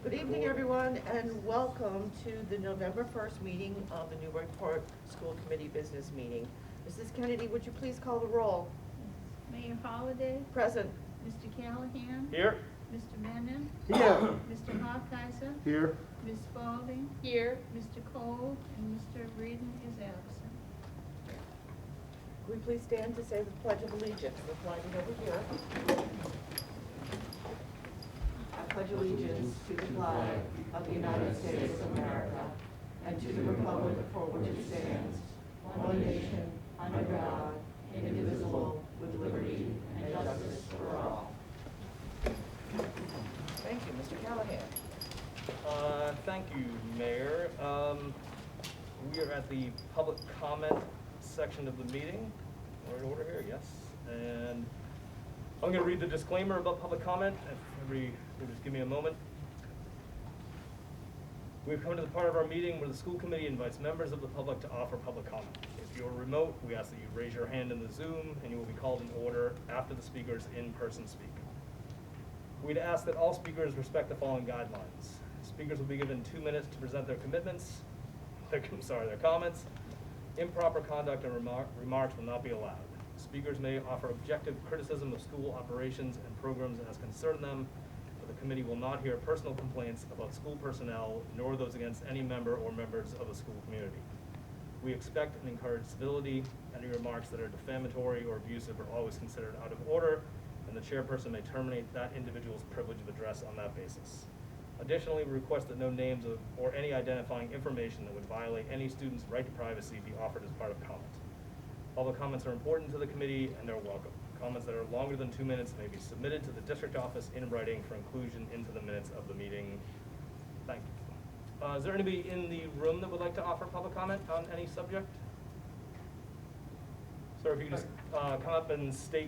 Good evening, everyone, and welcome to the November 1st meeting of the Newburyport School Committee Business Meeting. Mrs. Kennedy, would you please call the roll? Mayor Holliday. Present. Mr. Callahan. Here. Mr. Menon. Here. Mr. Hawkeiser. Here. Ms. Spalding. Here. Mr. Cole and Mr. Reardon is absent. Would we please stand to say the Pledge of Allegiance? The flag is over here. I pledge allegiance to the flag of the United States of America and to the republic for which it stands, one nation, under God, indivisible, with liberty and justice for all. Thank you, Mr. Callahan. Thank you, Mayor. We are at the public comment section of the meeting. We're in order here, yes. And I'm going to read the disclaimer about public comment. If everybody will just give me a moment. We've come to the part of our meeting where the school committee invites members of the public to offer public comment. If you're remote, we ask that you raise your hand in the Zoom and you will be called in order after the speakers in person speak. We'd ask that all speakers respect the following guidelines. Speakers will be given 2 minutes to present their their comments. Improper conduct and remarks will not be allowed. Speakers may offer objective criticism of school operations and programs as concern them, but the committee will not hear personal complaints about school personnel, nor those against any member or members of the school community. We expect and encourage civility. Any remarks that are defamatory or abusive are always considered out of order, and the chairperson may terminate that individual's privilege of address on that basis. Additionally, we request that no names or any identifying information that would violate any student's right to privacy be offered as part of comment. Public comments are important to the committee and they're welcome. Comments that are longer than 2 minutes may be submitted to the district office in writing for inclusion into the minutes of the meeting. Thank you. Is there anybody in the room that would like to offer public comment on any subject? Sir, if you could just come up and stand,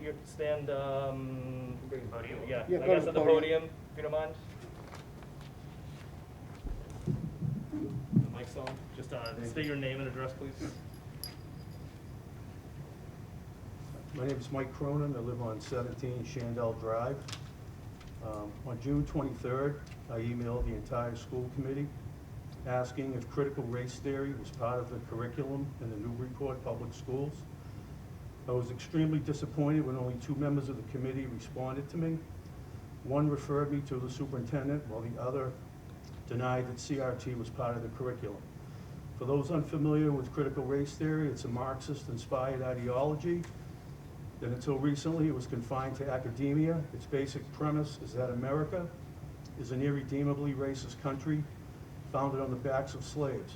podium. Yeah, I guess at the podium, if you don't mind. The mic's on. Just state your name and address, please. My name is Mike Cronin. I live on 17 Shandell Drive. On June 23rd, I emailed the entire school committee asking if critical race theory was part of the curriculum in the Newburyport Public Schools. I was extremely disappointed when only 2 members of the committee responded to me. One referred me to the superintendent, while the other denied that CRT was part of the curriculum. For those unfamiliar with critical race theory, it's a Marxist-inspired ideology that until recently it was confined to academia. Its basic premise is that America is an irredeemably racist country founded on the backs of slaves.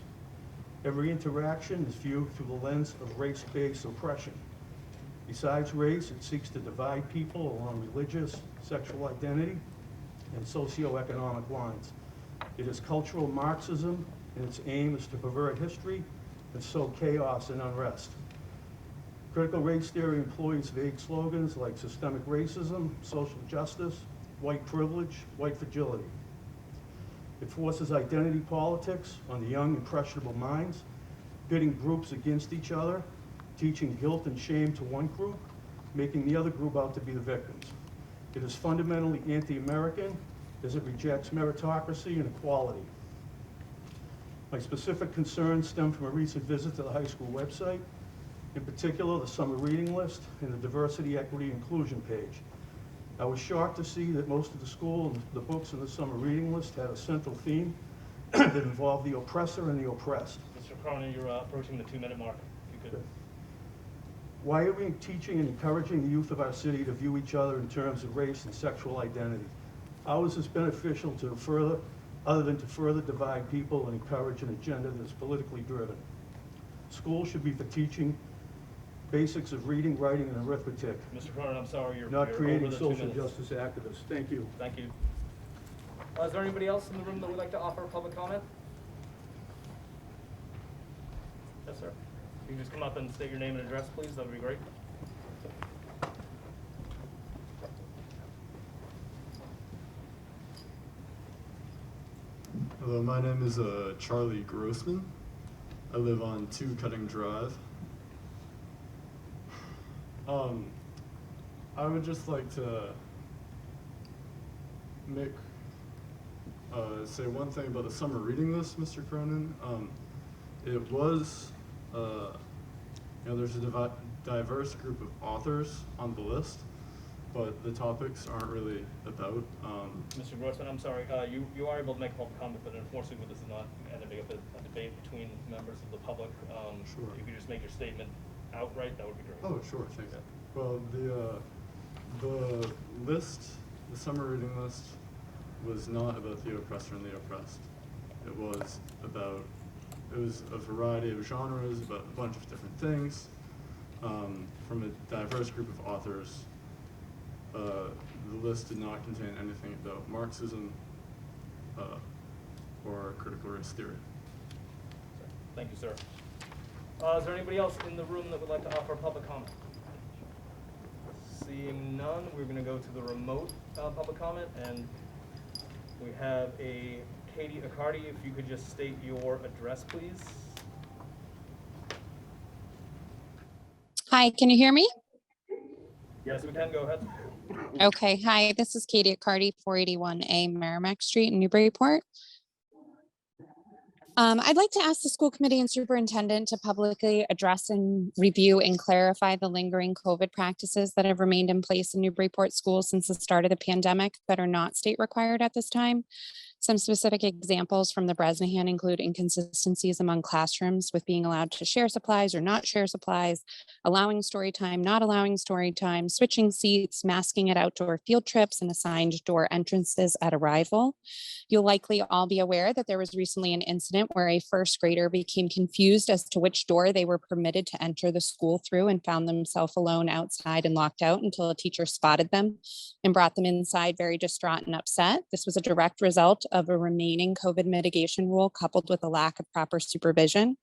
Every interaction is viewed through the lens of race-based oppression. Besides race, it seeks to divide people along religious, sexual identity, and socioeconomic lines. It is cultural Marxism, and its aim is to pervert history and sow chaos and unrest. Critical race theory employs vague slogans like systemic racism, social justice, white privilege, white fragility. It forces identity politics on the young, impressionable minds, pitting groups against each other, teaching guilt and shame to one group, making the other group out to be the victims. It is fundamentally anti-American as it rejects meritocracy and equality. My specific concerns stem from a recent visit to the high school website, in particular the summer reading list and the diversity, equity, inclusion page. I was shocked to see that most of the school and the books in the summer reading list had a central theme that involved the oppressor and the oppressed. Mr. Cronin, you're approaching the 2-minute mark. If you could. Why are we teaching and encouraging the youth of our city to view each other in terms of race and sexual identity? How is this beneficial other than to further divide people and encourage an agenda that is politically driven? Schools should be for teaching basics of reading, writing, and arithmetic. Mr. Cronin, I'm sorry, you're Not creating over the 2 social minutes. justice activists. Thank you. Thank you. Is there anybody else in the room that would like to offer public comment? Yes, sir. If you can just come up and state your name and address, please, that would be great. Hello, my name is Charlie Grossman. I live on 2 Cutting Drive. I would just like to make say one thing about the summer reading list, Mr. Cronin. It was, there's a diverse group of authors on the list, but the topics aren't really about. Mr. Grossman, I'm sorry, you are able to make a public comment, but unfortunately this is not ending up a debate between members of the public. Sure. If you could just make your statement outright, that would be great. Oh, sure, thank you. Well, the list, the summer reading list, was not about the oppressor and the oppressed. It was a variety of genres, about a bunch of different things, from a diverse group of authors. The list did not contain anything about Marxism or critical race theory. Thank you, sir. Is there anybody else in the room that would like to offer public comment? Seeing none, we're going to go to the remote public comment, and we have a Katie Accardi. If you could just state your address, please. Hi, can you hear me? Yes, we can. Go ahead. Okay, hi, this is Katie Accardi, 481A Merrimack Street in Newburyport. I'd like to ask the school committee and superintendent to publicly address and review and clarify the lingering COVID practices that have remained in place in Newburyport schools since the start of the pandemic that are not state required at this time. Some specific examples from the Bresnahan include inconsistencies among classrooms with being allowed to share supplies or not share supplies, allowing story time, not allowing story time, switching seats, masking at outdoor field trips, and assigned door entrances at arrival. You'll likely all be aware that there was recently an incident where a first grader became confused as to which door they were permitted to enter the school through and found themselves alone outside and locked out until a teacher spotted them and brought them inside very distraught and upset. This was a direct result of a remaining COVID mitigation rule coupled with a lack of proper supervision.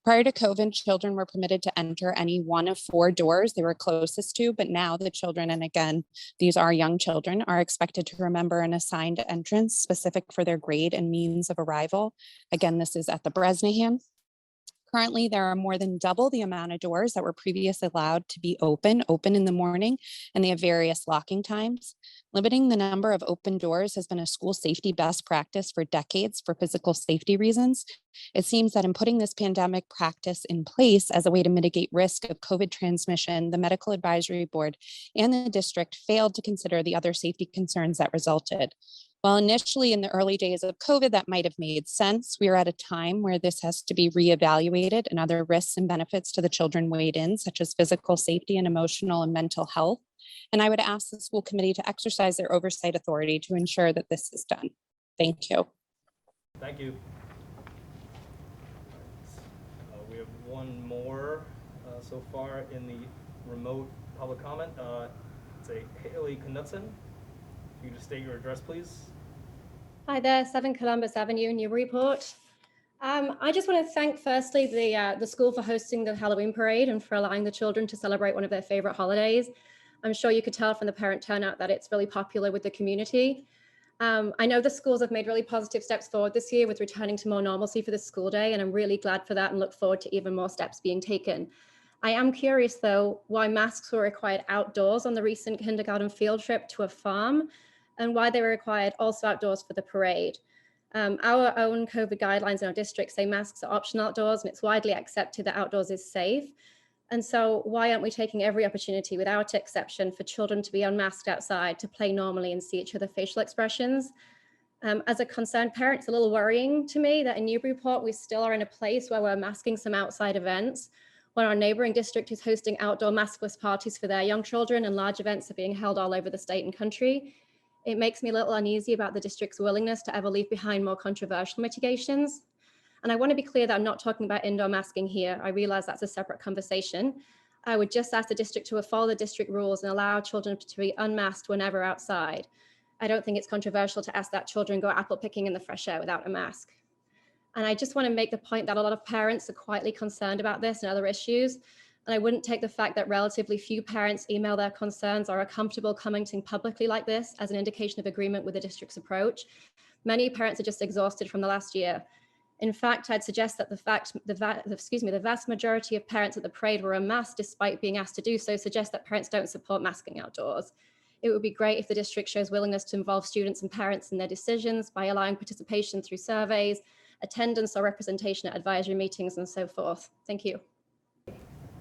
Prior to COVID, children were permitted to enter any one of 4 doors they were closest to, but now the children, and again, these are young children, are expected to remember an assigned entrance specific for their grade and means of arrival. Again, this is at the Bresnahan. Currently, there are more than double the amount of doors that were previously allowed to be open in the morning, and they have various locking times. Limiting the number of open doors has been a school safety best practice for decades for physical safety reasons. It seems that in putting this pandemic practice in place as a way to mitigate risk of COVID transmission, the Medical Advisory Board and the district failed to consider the other safety concerns that resulted. While initially in the early days of COVID, that might have made sense, we are at a time where this has to be reevaluated and other risks and benefits to the children weighed in, such as physical safety and emotional and mental health. And I would ask the school committee to exercise their oversight authority to ensure that this is done. Thank you. Thank you. We have one more so far in the remote public comment. It's a Haley Knutson. If you just state your address, please. Hi there, 7 Columbus Avenue, Newburyport. I just want to thank firstly the school for hosting the Halloween parade and for allowing the children to celebrate one of their favorite holidays. I'm sure you could tell from the parent turnout that it's really popular with the community. I know the schools have made really positive steps forward this year with returning to more normalcy for the school day, and I'm really glad for that and look forward to even more steps being taken. I am curious though, why masks were required outdoors on the recent kindergarten field trip to a farm, and why they were required also outdoors for the parade. Our own COVID guidelines in our district say masks are optional outdoors, and it's widely accepted that outdoors is safe. And so why aren't we taking every opportunity without exception for children to be unmasked outside, to play normally and see each other's facial expressions? As a concerned parent, it's a little worrying to me that in Newburyport, we still are in a place where we're masking some outside events, when our neighboring district is hosting outdoor maskless parties for their young children and large events are being held all over the state and country. It makes me a little uneasy about the district's willingness to ever leave behind more controversial mitigations. And I want to be clear that I'm not talking about indoor masking here. I realize that's a separate conversation. I would just ask the district to follow the district rules and allow children to be unmasked whenever outside. I don't think it's controversial to ask that children go apple picking in the fresh air without a mask. And I just want to make the point that a lot of parents are quietly concerned about this and other issues. And I wouldn't take the fact that relatively few parents email their concerns or are comfortable commenting publicly like this as an indication of agreement with the district's approach. Many parents are just exhausted from the last year. In fact, I'd suggest that the vast majority of parents at the parade were unmasked despite being asked to do so, suggests that parents don't support masking outdoors. It would be great if the district shows willingness to involve students and parents in their decisions by allowing participation through surveys, attendance or representation at advisory meetings, and so forth. Thank you.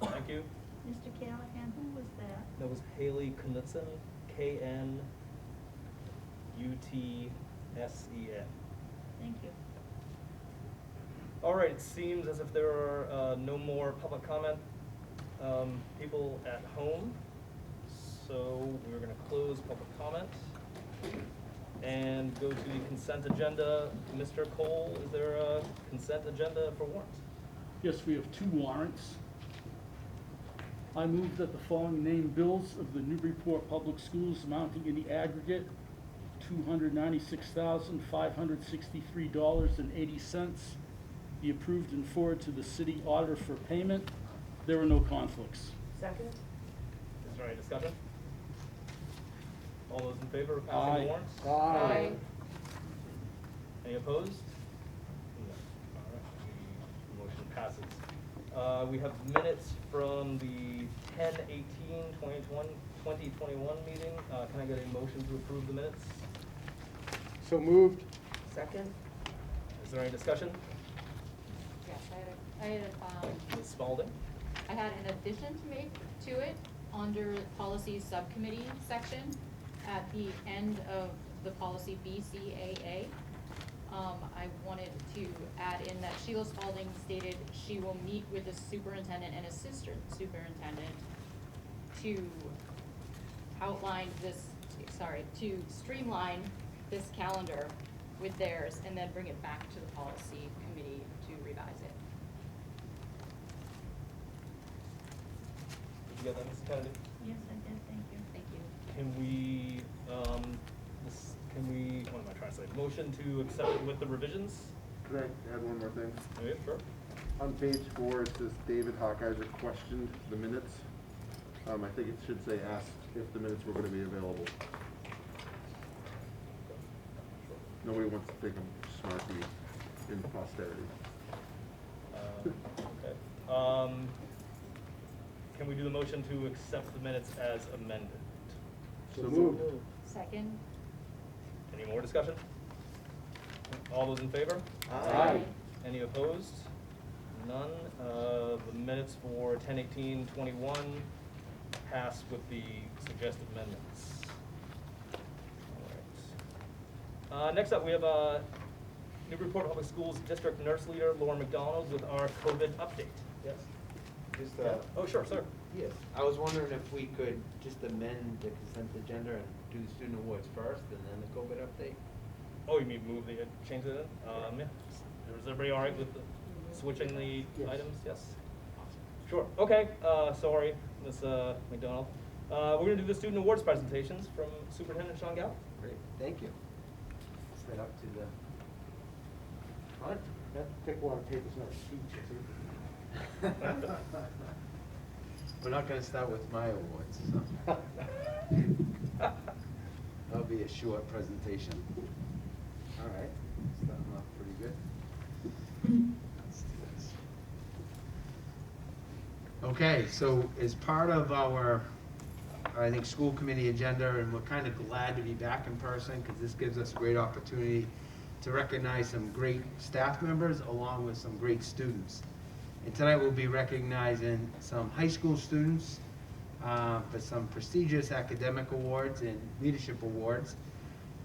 Thank you. Mr. Callahan, who was that? That was Haley Knutson, K-N-U-T-S-E-N. Thank you. All right, it seems as if there are no more public comment people at home. So we're going to close public comment and go to the consent agenda. Mr. Cole, is there a consent agenda for warrants? Yes, we have 2 warrants. I move that the following named bills of the Newburyport Public Schools amounting in the aggregate $296,563.80 be approved and forwarded to the city auditor for payment. There are no conflicts. Second? Is there any discussion? All those in favor of passing Aye. the warrants? Aye. Any opposed? No. All right, the motion passes. We have minutes from the 10/18/2021 meeting. Can I get a motion to approve the minutes? So moved. Second? Is there any discussion? Yes, I had Ms. Spalding? I had an addition to make to it under Policy Subcommittee section at the end of the policy BCAA. I wanted to add in that Sheila Spalding stated she will meet with the superintendent and assistant superintendent to outline this, to streamline this calendar with theirs and then bring it back to the policy committee to revise it. Did you get that, Mrs. Kennedy? Yes, I did, thank you. Thank you. Can we, what am I trying to say? Motion to accept it with the revisions? Could I add one more thing? Yeah, sure. On page 4, it says David Hawkeiser questioned the minutes. I think it should say asked if the minutes were going to be available. Nobody wants to think I'm smarty in posterity. Okay. Can we do the motion to accept the minutes as amended? So moved. Second? Any more discussion? All those in favor? Aye. Any opposed? None. The minutes for 10/18/21 pass with the suggested amendments. All right. Next up, we have Newburyport Public Schools District Nurse Leader Laura McDonald with our COVID update. Yes? Just, Oh, sure, sir. yes, I was wondering if we could just amend the consent agenda and do the student awards first and then the COVID update? Oh, you mean change it in? Yeah. Is everybody all right with switching the items? Yes? Sure. Okay, sorry, Ms. McDonald. We're gonna do the student awards presentations from Superintendent Sean Gallup. Great, thank you. Set up to the front. Pick one of papers, not speech. We're not gonna start with my awards, so. That'll be a short presentation. All right, starting off pretty good. Let's do this. Okay, so as part of our, I think, school committee agenda, and we're kind of glad to be back in person because this gives us a great opportunity to recognize some great staff members along with some great students. And tonight we'll be recognizing some high school students for some prestigious academic awards and leadership awards.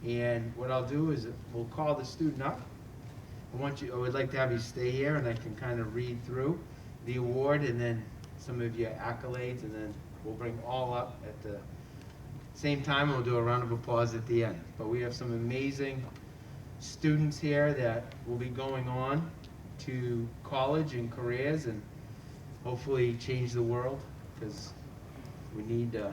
And what I'll do is we'll call the student up. I would like to have you stay here and I can kind of read through the award and then some of your accolades, and then we'll bring all up at the same time. We'll do a round of applause at the end. But we have some amazing students here that will be going on to college and careers and hopefully change the world, because we need to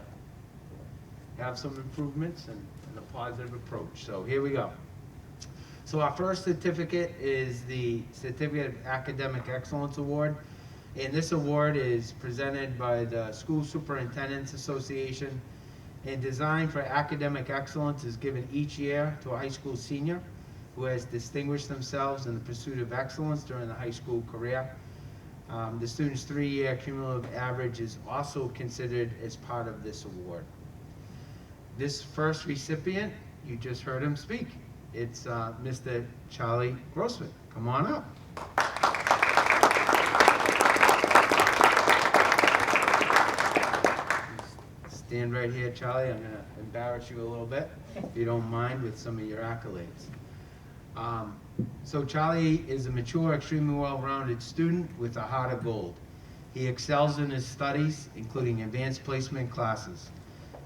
have some improvements and a positive approach. So here we go. So our first certificate is the Certificate of Academic Excellence Award. And this award is presented by the School Superintendents Association, and designed for academic excellence is given each year to a high school senior who has distinguished themselves in the pursuit of excellence during the high school career. The student's 3-year cumulative average is also considered as part of this award. this first recipient, you just heard him speak. It's Mr. Charlie Grossman. Come on up. Stand right here, Charlie. I'm going to embarrass you a little bit, if you don't mind, with some of your accolades. So Charlie is a mature, extremely well-rounded student with a heart of gold. He excels in his studies, including advanced placement classes.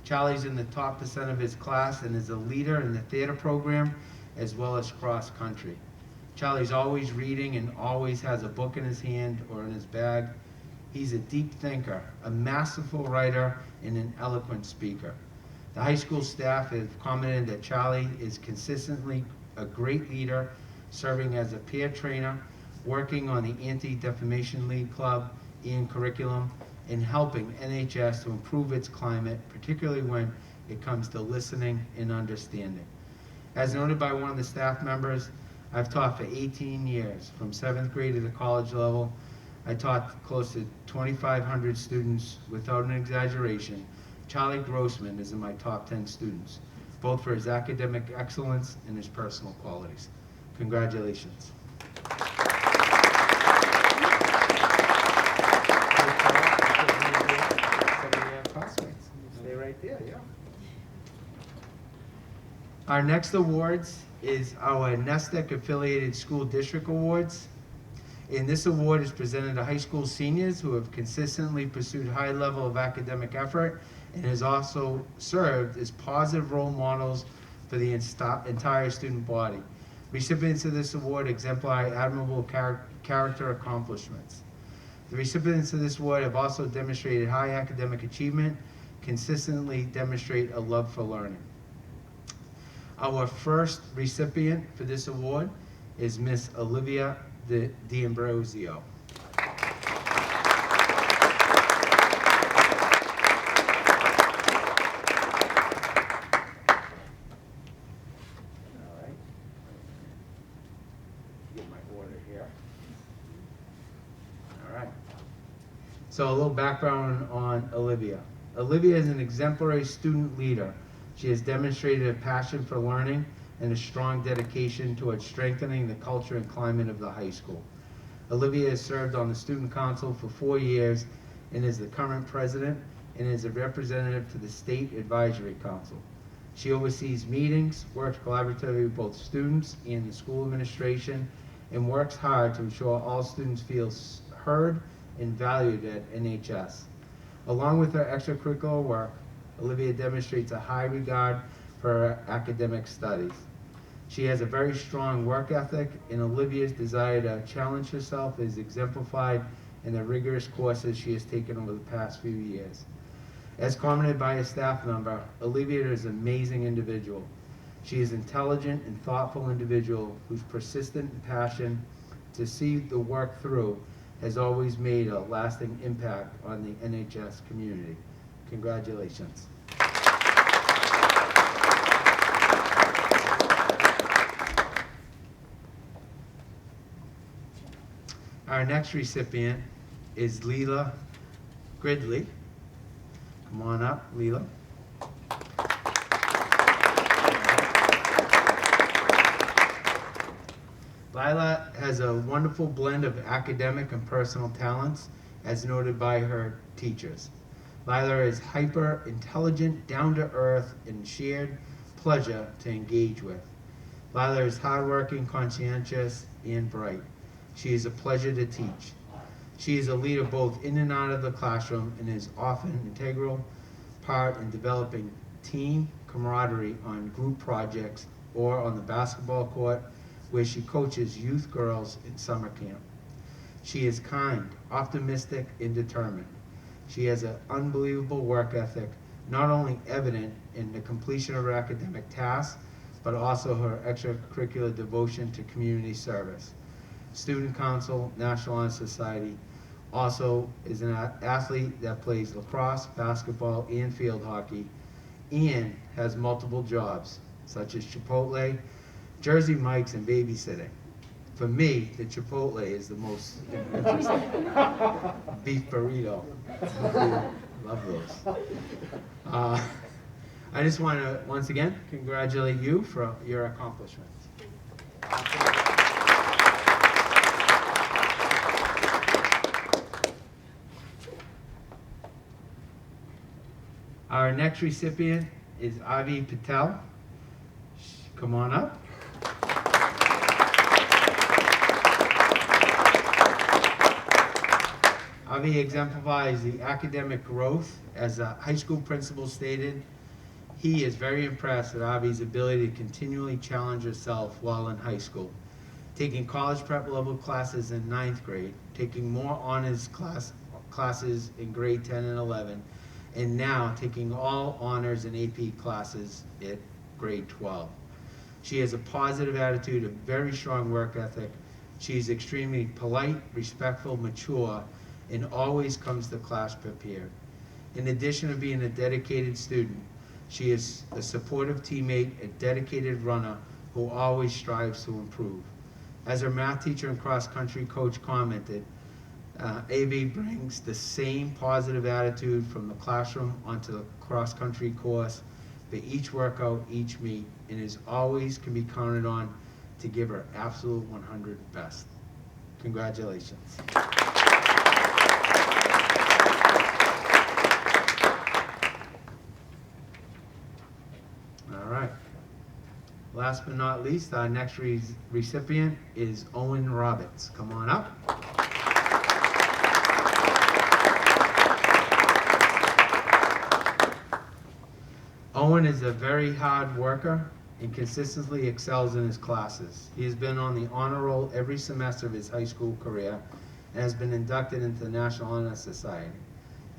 Charlie's in the top % of his class and is a leader in the theater program as well as cross country. Charlie's always reading and always has a book in his hand or in his bag. He's a deep thinker, a masterful writer, and an eloquent speaker. The high school staff have commented that Charlie is consistently a great leader, serving as a peer trainer, working on the Anti-Defamation League Club and curriculum, and helping NHS to improve its climate, particularly when it comes to listening and understanding. As noted by one of the staff members, I've taught for 18 years, from 7th grade to the college level. I taught close to 2,500 students. Without an exaggeration, Charlie Grossman is in my top 10 students, both for his academic excellence and his personal qualities. Congratulations. Stay right there, yeah. Our next awards is our Nestek Affiliated School District Awards. And this award is presented to high school seniors who have consistently pursued high level of academic effort and has also served as positive role models for the entire student body. Recipients of this award exemplify admirable character accomplishments. The recipients of this award have also demonstrated high academic achievement, consistently demonstrate a love for learning. Our first recipient for this award is Miss Olivia D'ambrosio. So a little background on Olivia. Olivia is an exemplary student leader. She has demonstrated a passion for learning and a strong dedication towards strengthening the culture and climate of the high school. Olivia has served on the student council for 4 years and is the current president and is a representative to the state advisory council. She oversees meetings, works collaboratively with both students and the school administration, and works hard to ensure all students feel heard and valued at NHS. Along with her extracurricular work, Olivia demonstrates a high regard for her academic studies. She has a very strong work ethic, and Olivia's desire to challenge herself is exemplified in the rigorous courses she has taken over the past few years. As commented by a staff member, Olivia is an amazing individual. She is an intelligent and thoughtful individual whose persistent passion to see the work through has always made a lasting impact on the NHS community. Congratulations. Our next recipient is Leela Gridley. Come on up, Leela. Lila has a wonderful blend of academic and personal talents, as noted by her teachers. Lila is hyper intelligent, down to earth, and shared pleasure to engage with. Lila is hardworking, conscientious, and bright. She is a pleasure to teach. She is a leader both in and out of the classroom and is often an integral part in developing team camaraderie on group projects or on the basketball court, where she coaches youth girls in summer camp. She is kind, optimistic, and determined. She has an unbelievable work ethic, not only evident in the completion of her academic tasks, but also her extracurricular devotion to community service. Student Council, National Honor Society, also is an athlete that plays lacrosse, basketball, and field hockey, and has multiple jobs, such as Chipotle, Jersey Mike's, and babysitting. For me, the Chipotle is the most interesting. Beef burrito. Love those. I just want to, once again, congratulate you for your accomplishments. Our next recipient is Avi Patel. Come on up. Avi exemplifies the academic growth. As a high school principal stated, he is very impressed at Avi's ability to continually challenge herself while in high school, taking college prep level classes in 9th grade, taking more honors classes in grade 10 and 11, and now taking all honors and AP classes at grade 12. She has a positive attitude, a very strong work ethic. She is extremely polite, respectful, mature, and always comes to class prepared. In addition to being a dedicated student, she is a supportive teammate, a dedicated runner who always strives to improve. As her math teacher and cross-country coach commented, Avi brings the same positive attitude from the classroom onto the cross-country course for each workout, each meet, and is always can be counted on to give her absolute 100 best. Congratulations. All right. Last but not least, our next recipient is Owen Roberts. Come on up. Owen is a very hard worker and consistently excels in his classes. He has been on the honor roll every semester of his high school career and has been inducted into the National Honor Society.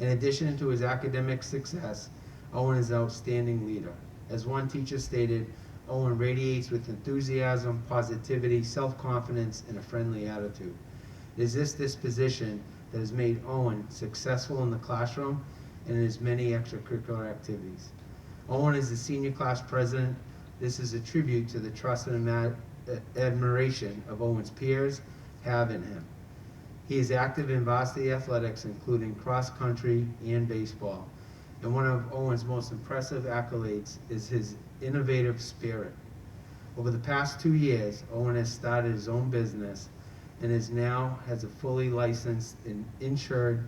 In addition to his academic success, Owen is an outstanding leader. As one teacher stated, Owen radiates with enthusiasm, positivity, self-confidence, and a friendly attitude. It is this disposition that has made Owen successful in the classroom and in his many extracurricular activities. Owen is the senior class president. This is a tribute to the trust and admiration of Owen's peers have in him. He is active in varsity athletics, including cross-country and baseball. And one of Owen's most impressive accolades is his innovative spirit. Over the past 2 years, Owen has started his own business and now has a fully licensed and insured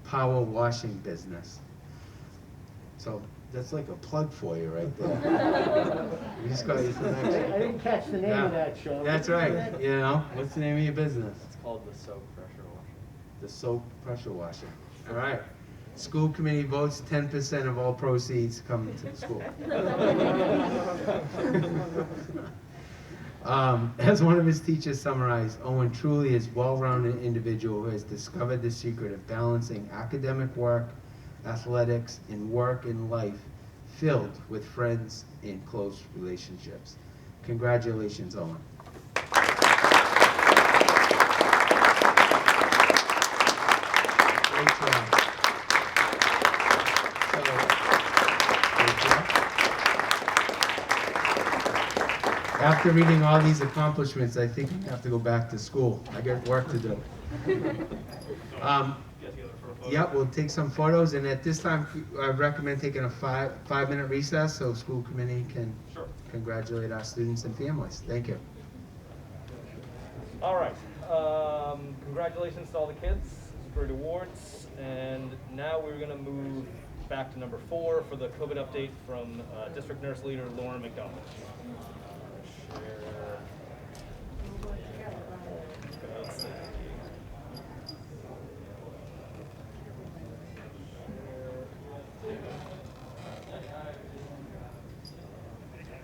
power washing business. So that's like a plug for you right there. You just got some extra. I didn't catch the name of that, Sean. That's right. You know, what's the name of your business? It's called the soap pressure washer. The soap pressure washer. All right. School committee votes 10% of all proceeds come to the school. As one of his teachers summarized, Owen truly is a well-rounded individual who has discovered the secret of balancing academic work, athletics, and work and life filled with friends and close relationships. Congratulations, Owen. Great job. After reading all these accomplishments, I think I have to go back to school. I got work to do. Yeah, we'll take some photos, and at this time, I recommend taking a five-minute recess so school committee can congratulate our students and families. Thank you. All right. Congratulations to all the kids. Great awards. And now we're going to move back to number 4 for the COVID update from District Nurse Leader Lauren McDonald. I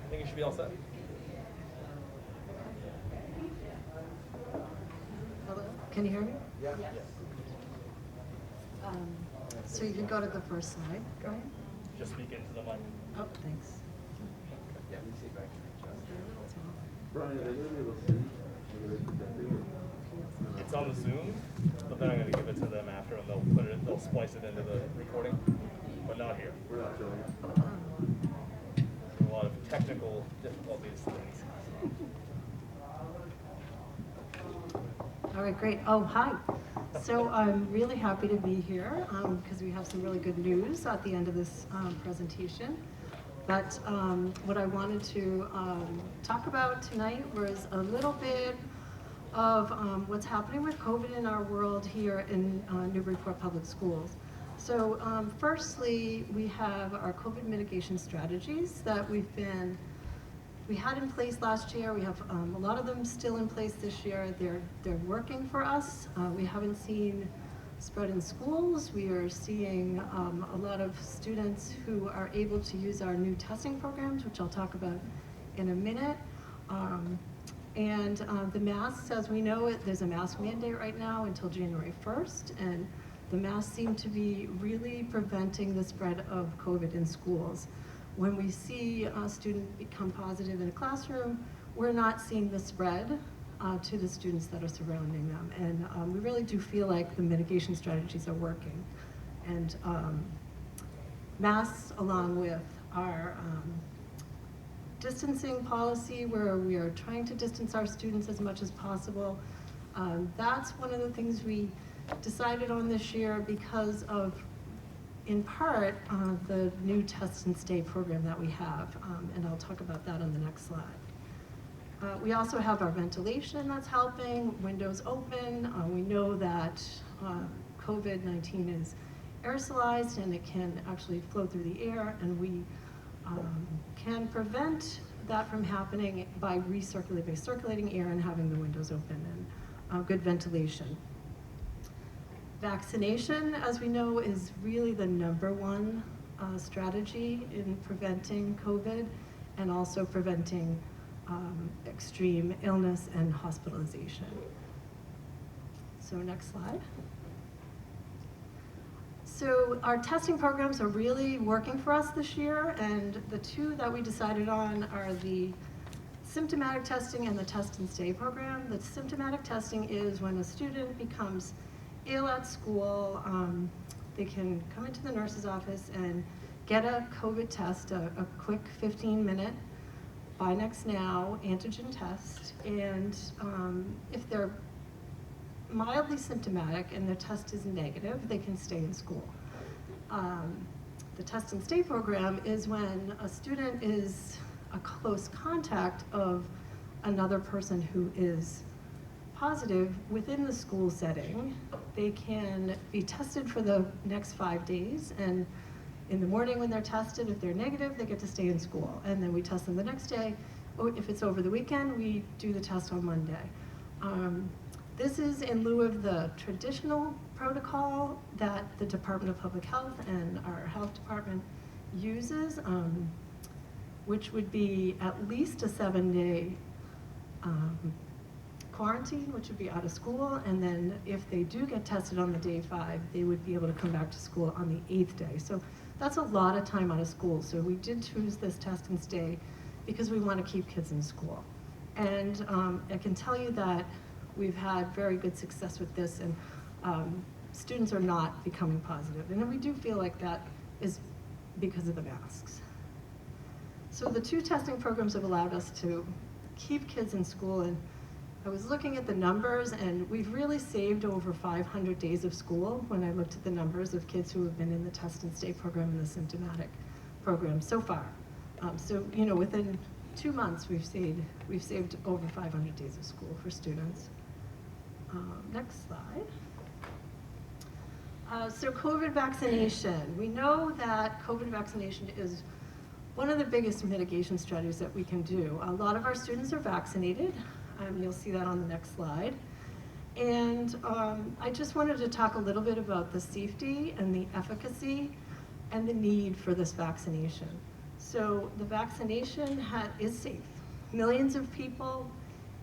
think you should be all set. Hello, can you hear me? Yeah. So you can go to the first slide, go ahead. Just speak into the mic. Oh, thanks. Yeah, let me see if I can adjust. Brian, are they gonna be able to see? Are they projecting or- It's on the Zoom, but then I'm going to give it to them after, and they'll splice it into the recording, but not here. We're not showing it. A lot of technical difficulties. All right, great. Oh, hi. So I'm really happy to be here because we have some really good news at the end of this presentation. But what I wanted to talk about tonight was a little bit of what's happening with COVID in our world here in Newburyport Public Schools. So firstly, we have our COVID mitigation strategies that we had in place last year. We have a lot of them still in place this year. They're working for us. We haven't seen spread in schools. We are seeing a lot of students who are able to use our new testing programs, which I'll talk about in a minute. The masks, as we know it, there's a mask mandate right now until January 1st, and the masks seem to be really preventing the spread of COVID in schools. When we see a student become positive in a classroom, we're not seeing the spread to the students that are surrounding them. And we really do feel like the mitigation strategies are working. And masks, along with our distancing policy, where we are trying to distance our students as much as possible, that's one of the things we decided on this year because of, in part, the new test and stay program that we have, and I'll talk about that on the next slide. We also have our ventilation that's helping, windows open. We know that COVID-19 is aerosolized and it can actually flow through the air, and we can prevent that from happening by circulating air and having the windows open and good ventilation. Vaccination, as we know, is really the #1 strategy in preventing COVID and also preventing extreme illness and hospitalization. So next slide. So our testing programs are really working for us this year, and the two that we decided on are the symptomatic testing and the test and stay program. The symptomatic testing is when a student becomes ill at school, they can come into the nurse's office and get a COVID test, a quick 15-minute BinaxNOW antigen test, and if they're mildly symptomatic and their test is negative, they can stay in school. The test and stay program is when a student is a close contact of another person who is positive within the school setting. They can be tested for the next 5 days, and in the morning when they're tested, if they're negative, they get to stay in school. And then we test them the next day. Or if it's over the weekend, we do the test on Monday. This is in lieu of the traditional protocol that the Department of Public Health and our health department uses, which would be at least a 7-day quarantine, which would be out of school, and then if they do get tested on the day 5, they would be able to come back to school on the 8th day. So that's a lot of time out of school. So we did choose this test and stay because we want to keep kids in school. And I can tell you that we've had very good success with this, and students are not becoming positive. And we do feel like that is because of the masks. So the two testing programs have allowed us to keep kids in school, and I was looking at the numbers, and we've really saved over 500 days of school when I looked at the numbers of kids who have been in the test and stay program and the symptomatic program so far. So, you know, within 2 months, we've saved over 500 days of school for students. Next slide. So COVID vaccination. We know that COVID vaccination is one of the biggest mitigation strategies that we can do. A lot of our students are vaccinated. You'll see that on the next slide. And I just wanted to talk a little bit about the safety and the efficacy and the need for this vaccination. So the vaccination is safe. Millions of people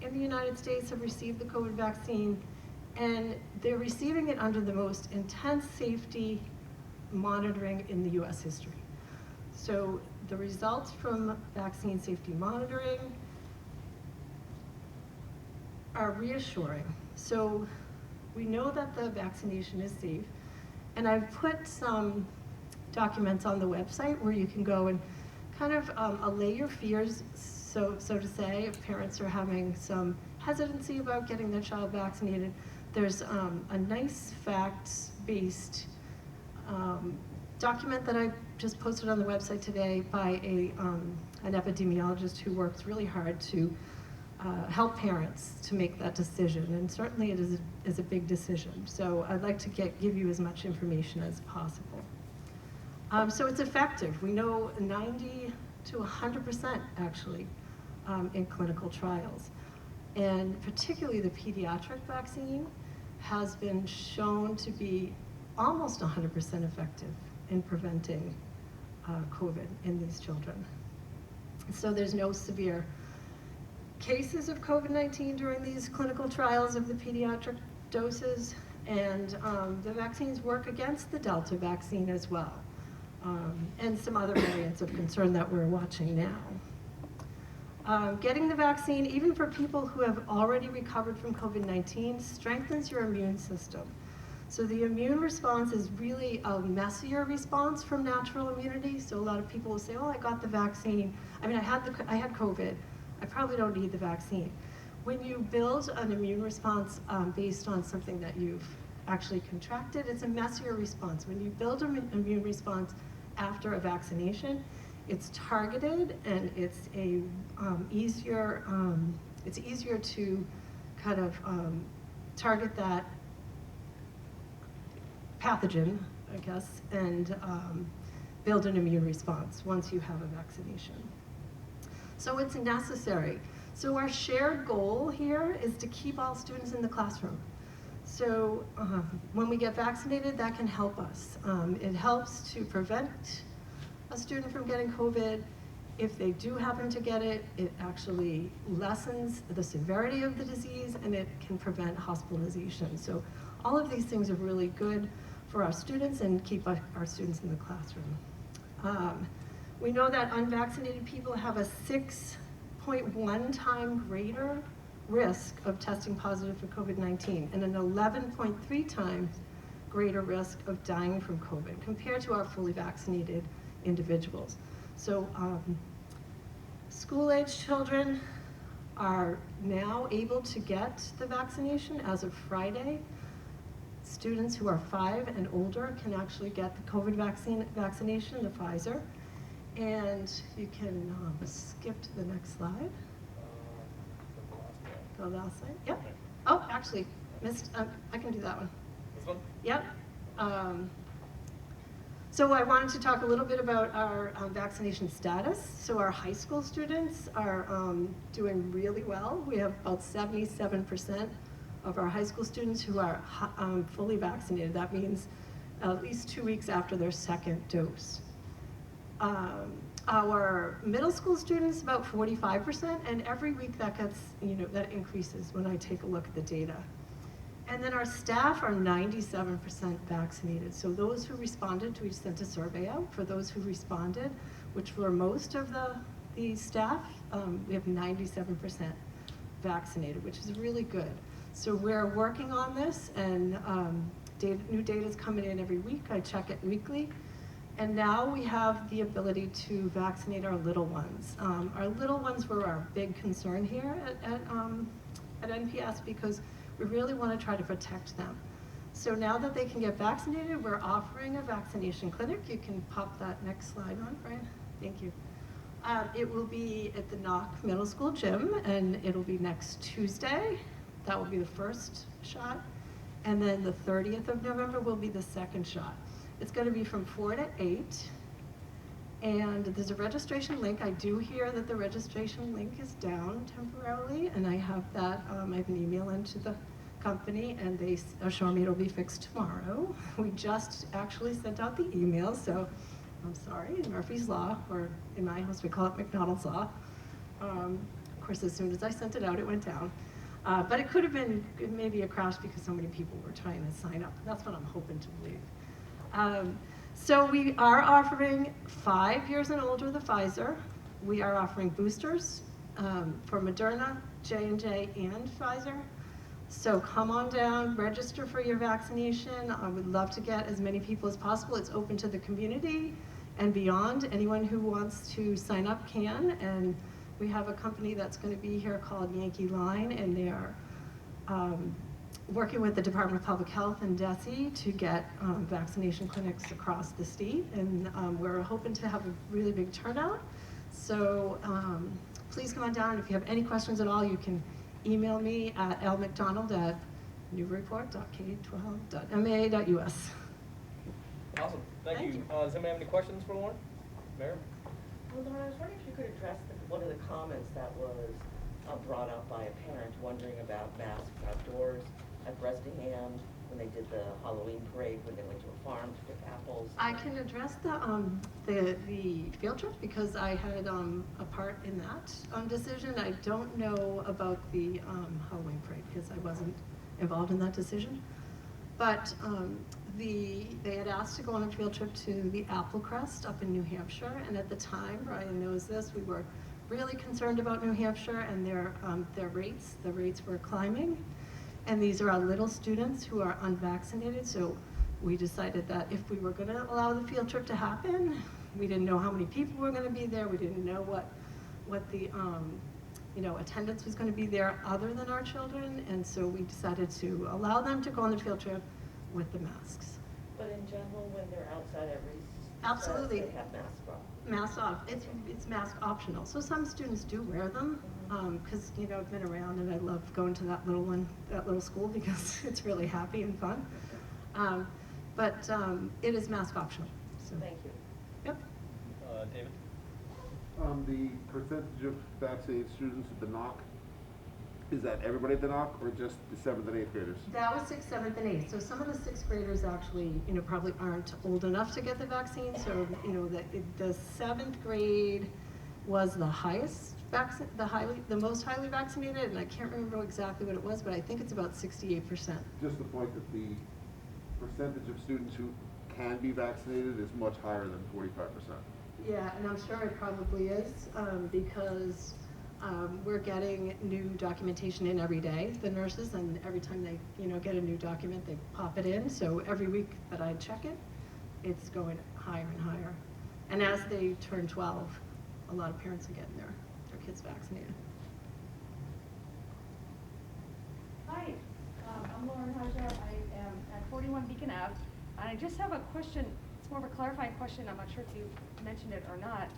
in the United States have received the COVID vaccine, and they're receiving it under the most intense safety monitoring in the US history. So the results from vaccine safety monitoring are reassuring. So we know that the vaccination is safe, and I've put some documents on the website where you can go and kind of allay your fears, so to say, if parents are having some hesitancy about getting their child vaccinated. There's a nice facts-based document that I just posted on the website today by an epidemiologist who works really hard to help parents to make that decision, and certainly it is a big decision. So I'd like to give you as much information as possible. So it's effective. We know 90 to 100% actually in clinical trials. And particularly the pediatric vaccine has been shown to be almost 100% effective in preventing COVID in these children. So there's no severe cases of COVID-19 during these clinical trials of the pediatric doses, and the vaccines work against the Delta vaccine as well, and some other variants of concern that we're watching now. Getting the vaccine, even for people who have already recovered from COVID-19, strengthens your immune system. So the immune response is really a messier response from natural immunity. So a lot of people will say, oh, I got the vaccine. I mean, I had COVID. I probably don't need the vaccine. When you build an immune response based on something that you've actually contracted, it's a messier response. When you build an immune response after a vaccination, it's targeted and it's easier to kind of target that pathogen, I guess, and build an immune response once you have a vaccination. So it's necessary. So our shared goal here is to keep all students in the classroom. So when we get vaccinated, that can help us. It helps to prevent a student from getting COVID. If they do happen to get it, it actually lessens the severity of the disease and it can prevent hospitalization. So all of these things are really good for our students and keep our students in the classroom. We know that unvaccinated people have a 6.1 time greater risk of testing positive for COVID-19 and an 11.3 times greater risk of dying from COVID compared to our fully vaccinated individuals. So school-age children are now able to get the vaccination as of Friday. Students who are 5 and older can actually get the COVID vaccination, the Pfizer. And you can skip to the next slide. The last slide. Yep. Oh, actually, missed. I can do that one. This one? Yep. So I wanted to talk a little bit about our vaccination status. So our high school students are doing really well. We have about 77% of our high school students who are fully vaccinated. That means at least 2 weeks after their second dose. Our middle school students, about 45%, and every week that gets, that increases when I take a look at the data. And then our staff are 97% vaccinated. So those who responded, we sent a survey out. For those who responded, which were most of the staff, we have 97% vaccinated, which is really good. So we're working on this, and new data is coming in every week. I check it weekly. And now we have the ability to vaccinate our little ones. Our little ones were our big concern here at NPS because we really want to try to protect them. So now that they can get vaccinated, we're offering a vaccination clinic. You can pop that next slide on, Brian. Thank you. It will be at the Nock Middle School gym, and it'll be next Tuesday. That will be the first shot. And then the 30th of November will be the second shot. It's going to be from 4 to 8. And there's a registration link. I do hear that the registration link is down temporarily, and I have that, I have an email into the company, and they assure me it'll be fixed tomorrow. We just actually sent out the email, so I'm sorry, Murphy's Law, or in my house we call it McDonald's Law. Of course, as soon as I sent it out, it went down. But it could have been maybe a crash because so many people were trying to sign up. That's what I'm hoping to believe. So we are offering 5 years and older the Pfizer. We are offering boosters for Moderna, J&J, and Pfizer. So come on down, register for your vaccination. I would love to get as many people as possible. It's open to the community and beyond. Anyone who wants to sign up can. And we have a company that's going to be here called Yankee Line, and they are working with the Department of Public Health and DESE to get vaccination clinics across the state, and we're hoping to have a really big turnout. So please come on down, and if you have any questions at all, you can email me at lmcdonald@newburyport.k12.ma.us. Awesome, thank you. Does anybody have any questions for Lauren? Mayor? Well, Lauren, I was wondering if you could address one of the comments that was brought up by a parent wondering about masks outdoors at Brestingham when they did the Halloween parade, when they went to a farm to pick apples. I can address the field trip because I had a part in that decision. I don't know about the Halloween parade because I wasn't involved in that decision. But they had asked to go on a field trip to the Apple Crest up in New Hampshire, and at the time, Brian knows this, we were really concerned about New Hampshire and their rates. The rates were climbing. And these are our little students who are unvaccinated, so we decided that if we were gonna allow the field trip to happen, we didn't know how many people were gonna be there, we didn't know what the attendance was gonna be there other than our children, and so we decided to allow them to go on the field trip with the masks. But in general, when they're outside at recess, Absolutely. they have masks on. Mask off, it's mask optional, so some students do wear them, because I've been around and I love going to that little school because it's really happy and fun. But it is mask optional. So. Thank you. Yep. David? The percentage of vaccinated students at the Nock, is that everybody at the Nock or just the 7th and 8th graders? That was 6th, 7th, and 8th. So some of the 6th graders actually, probably aren't old enough to get the vaccine. So, the 7th grade was the highest the most highly vaccinated, and I can't remember exactly what it was, but I think it's about 68%. Just the point that the percentage of students who can be vaccinated is much higher than 45%. Yeah, and I'm sure it probably is, because we're getting new documentation in every day, the nurses, and every time they, get a new document, they pop it in. So every week that I check it, it's going higher and higher. And as they turn 12, a lot of parents are getting their kids vaccinated. Hi, I'm Lauren Haja. I am at 41 Beacon Ave. And I just have a question. It's more of a clarifying question. I'm not sure if you mentioned it or not.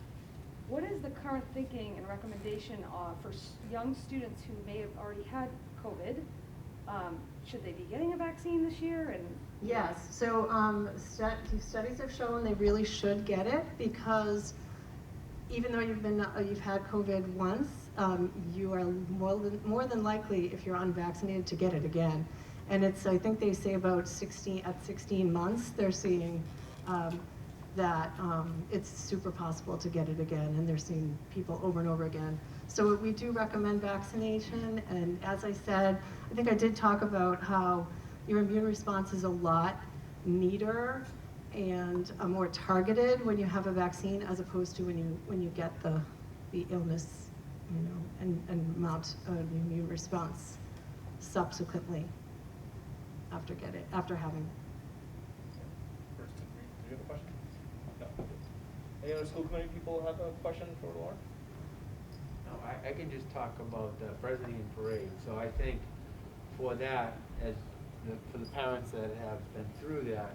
What is the current thinking and recommendation for young students who may have already had COVID? Should they be getting a vaccine this year? And yes, so studies have shown they really should get it, because even though you've had COVID once, you are more than likely, if you're unvaccinated, to get it again. And I think they say about 16 months, they're seeing that it's super possible to get it again, and they're seeing people over and over again. So we do recommend vaccination, and as I said, I think I did talk about how your immune response is a lot neater and more targeted when you have a vaccine, as opposed to when you get the illness, and mount an immune response subsequently after having. Do you have a question? No. Any other school committee people have a question for Lauren? No, I can just talk about the President Parade. So I think for that, for the parents that have been through that,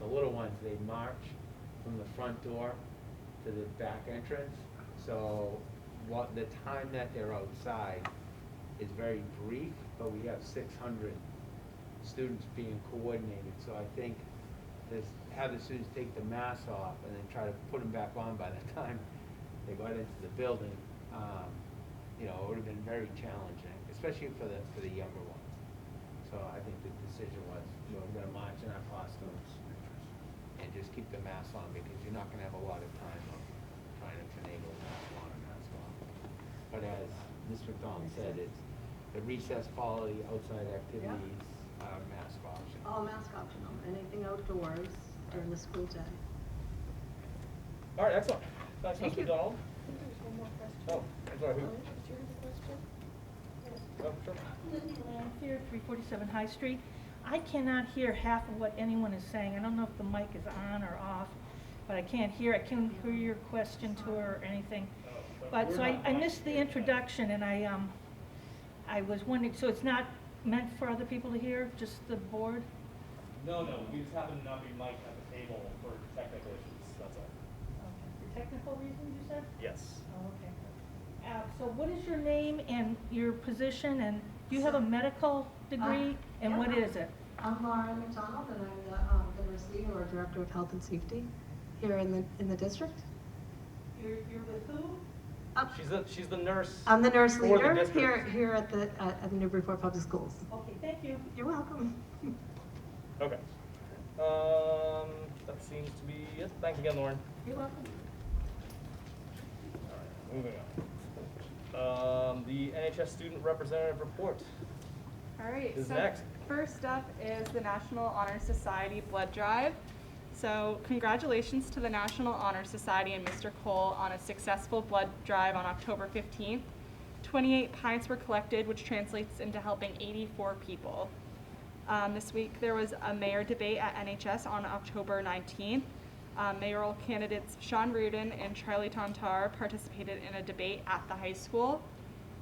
the little ones, they march from the front door to the back entrance. So the time that they're outside is very brief, but we have 600 students being coordinated. So I think have the students take the masks off and then try to put them back on by the time they got into the building. It would have been very challenging, especially for the younger ones. So I think the decision was, we're going to march in our costumes and just keep the masks on, because you're not going to have a lot of time of trying to finagle mask on and mask off. But as Ms. McDonald said, it's the recess quality, outside activities, mask option. All mask optional, anything outdoors during the school day. All right, excellent. Thanks, Ms. McDonald. There's one more question. Oh, I'm sorry, who? Do you have a question? Oh, sure. Lanphier, 347 High Street. I cannot hear half of what anyone is saying. I don't know if the mic is on or off, but I can't hear. I can't hear your question to her or anything. But so I missed the introduction, and I was wondering. So it's not meant for other people to hear, just the board? No, we just happen to not be mic'd at the table for technical issues, that's all. Okay. For technical reasons, you said? Yes. Oh, okay. So what is your name and your position, and do you have a medical degree, and what is it? I'm Lauren McDonald, and I'm the nurse leader or director of health and safety here in the district. You're with who? She's the nurse. I'm the nurse for the leader district. here at the Newburyport Public Schools. Okay, thank you. You're welcome. Okay. That seems to be it. Thanks again, Lauren. You're welcome. Moving on. The NHS Student Representative Report All right, is so next. first up is the National Honor Society Blood Drive. So congratulations to the National Honor Society and Mr. Cole on a successful blood drive on October 15th. 28 pints were collected, which translates into helping 84 people. This week there was a mayor debate at NHS on October 19th. Mayoral candidates Sean Reardon and Charlie Tontar participated in a debate at the high school.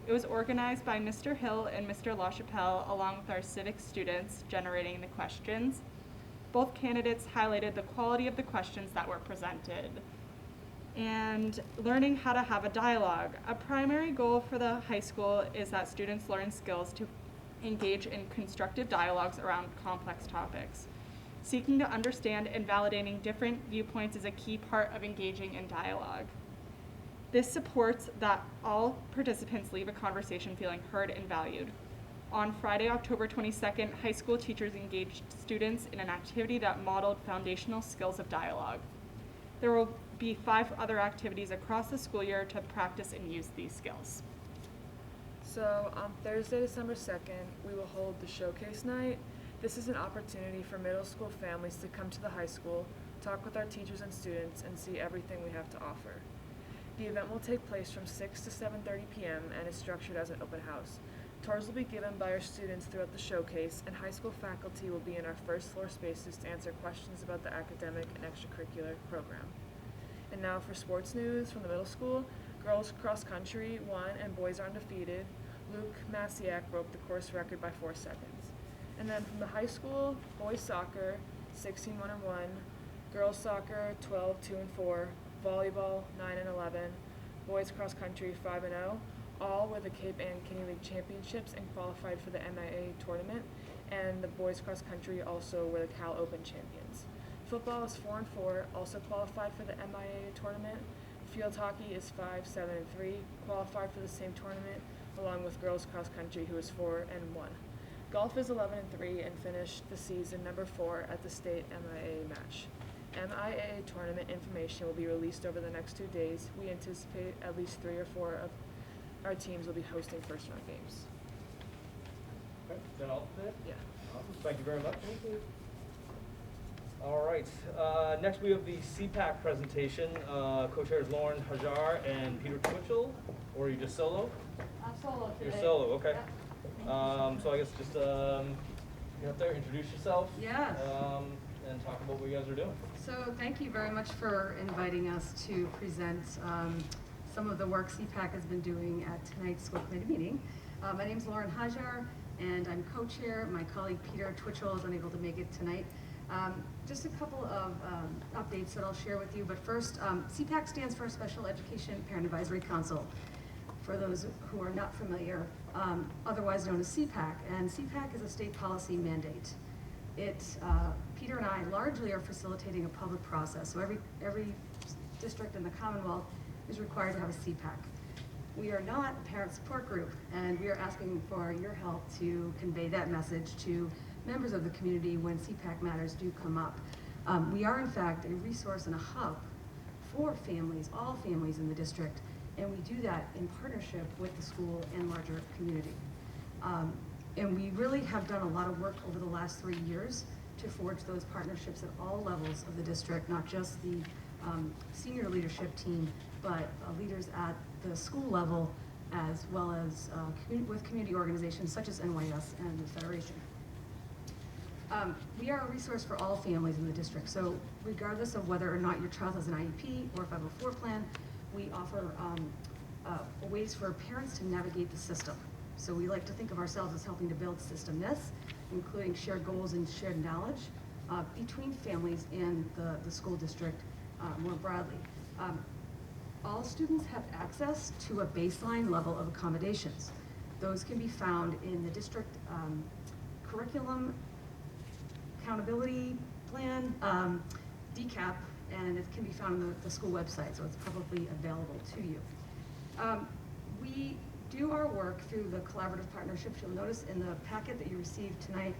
It was organized by Mr. Hill and Mr. LaChapelle along with our civics students generating the questions. Both candidates highlighted the quality of the questions that were presented. And learning how to have a dialogue. A primary goal for the high school is that students learn skills to engage in constructive dialogues around complex topics. Seeking to understand and validating different viewpoints is a key part of engaging in dialogue. This supports that all participants leave a conversation feeling heard and valued. On Friday, October 22nd, high school teachers engaged students in an activity that modeled foundational skills of dialogue. There will be 5 other activities across the school year to practice and use these skills. So on Thursday, December 2nd, we will hold the Showcase Night. This is an opportunity for middle school families to come to the high school, talk with our teachers and students, and see everything we have to offer. The event will take place from 6 to 7:30 p.m. and is structured as an open house. Tours will be given by our students throughout the showcase, and high school faculty will be in our first floor spaces to answer questions about the academic and extracurricular program. And now for sports news from the middle school. Girls cross country won and boys are undefeated. Luke Masiak broke the course record by 4 seconds. And then from the high school, boys soccer, 16-1-1, girls soccer, 12-2-4, volleyball, 9-11, boys cross country, 5-0, all were the Cape Ann Kinney League Championships and qualified for the MIA tournament, and the boys cross country also were the Cal Open champions. Football is 4-4, also qualified for the MIA tournament. Field hockey is 5-7-3, qualified for the same tournament, along with girls cross country, who is 4-1. Golf is 11-3 and finished the season number 4 at the state MIA match. MIA tournament information will be released over the next 2 days. We anticipate at least 3 or 4 of our teams will be hosting first round games. Okay, is that all for that? Yeah. Awesome, thank you very much. Thank you. All right, next we have the Cpac presentation. Co-chairs Lauren Hajar and Peter Twitchell, or are you just solo? I'm solo today. You're solo, okay. Yep. So I guess just get up there, introduce yourself. Yeah. And talk about what you guys are doing. So thank you very much for inviting us to present some of the work Cpac has been doing at tonight's school committee meeting. My name is Lauren Hajar, and I'm co-chair. My colleague Peter Twitchell is unable to make it tonight. Just a couple of updates that I'll share with you, but first, Cpac stands for Special Education Parent Advisory Council, for those who are not familiar, otherwise known as Cpac, and Cpac is a state policy mandate. Peter and I largely are facilitating a public process, so every district in the Commonwealth is required to have a Cpac. We are not a parent support group, and we are asking for your help to convey that message to members of the community when Cpac matters do come up. We are in fact a resource and a hub for families, all families in the district, and we do that in partnership with the school and larger community. And we really have done a lot of work over the last 3 years to forge those partnerships at all levels of the district, not just the senior leadership team, but leaders at the school level, as well as with community organizations such as NYS and the Federation. We are a resource for all families in the district, so regardless of whether or not your child has an IEP or 504 plan, we offer ways for parents to navigate the system. So we like to think of ourselves as helping to build systemness, including shared goals and shared knowledge between families and the school district more broadly. All students have access to a baseline level of accommodations. Those can be found in the district curriculum accountability plan, DCAP, and it can be found on the school website, so it's probably available to you. We do our work through the collaborative partnerships. You'll notice in the packet that you received tonight,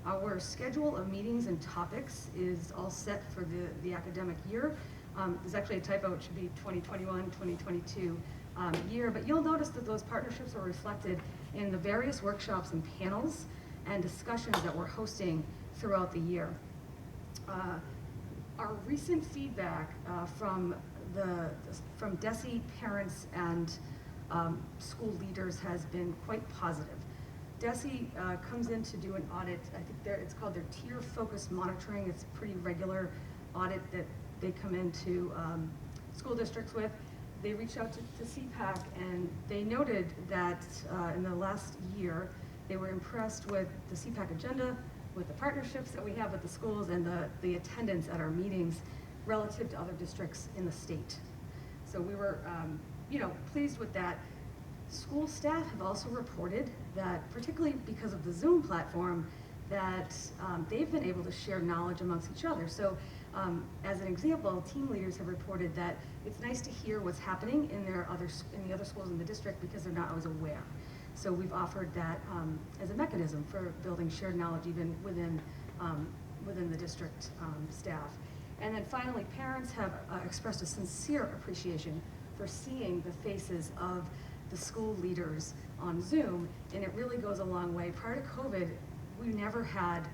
our schedule of meetings and topics is all set for the academic year. There's actually a typo, it should be 2021, 2022 year, but you'll notice that those partnerships are reflected in the various workshops and panels and discussions that we're hosting throughout the year. Our recent feedback from DESE parents and school leaders has been quite positive. DESE comes in to do an audit. I think it's called their tier-focused monitoring. It's a pretty regular audit that they come into school districts with. They reached out to Cpac, and they noted that in the last year, they were impressed with the Cpac agenda, with the partnerships that we have with the schools, and the attendance at our meetings relative to other districts in the state. So we were pleased with that. School staff have also reported that, particularly because of the Zoom platform, that they've been able to share knowledge amongst each other. So as an example, team leaders have reported that it's nice to hear what's happening in the other schools in the district because they're not always aware. So we've offered that as a mechanism for building shared knowledge even within the district staff. And then finally, parents have expressed a sincere appreciation for seeing the faces of the school leaders on Zoom, and it really goes a long way. Prior to COVID, we never had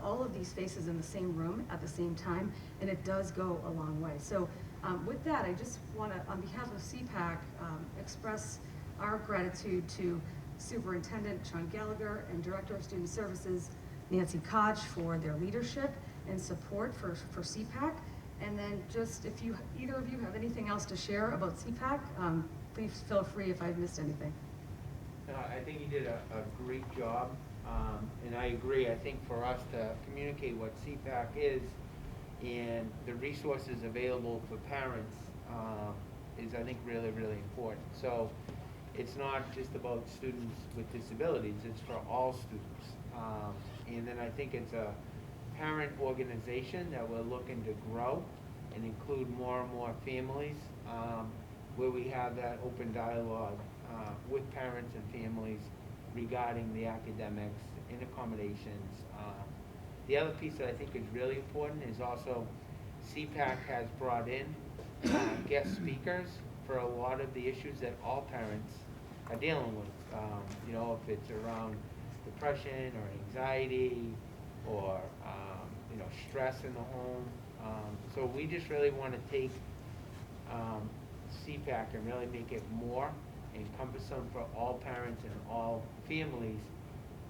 all of these faces in the same room at the same time, and it does go a long way. So with that, I just want to, on behalf of Cpac, express our gratitude to Superintendent Sean Gallagher and Director of Student Services Nancy Koch for their leadership and support for Cpac. And then just if either of you have anything else to share about Cpac, please feel free if I've missed anything. No, I think you did a great job, and I agree. I think for us to communicate what Cpac is and the resources available for parents is, I think, really, really important. So it's not just about students with disabilities, it's for all students. And then I think it's a parent organization that we're looking to grow and include more and more families where we have that open dialogue with parents and families regarding the academics and accommodations. The other piece that I think is really important is also Cpac has brought in guest speakers for a lot of the issues that all parents are dealing with. If it's around depression or anxiety or stress in the home. So we just really want to take Cpac and really make it more encompassing for all parents and all families,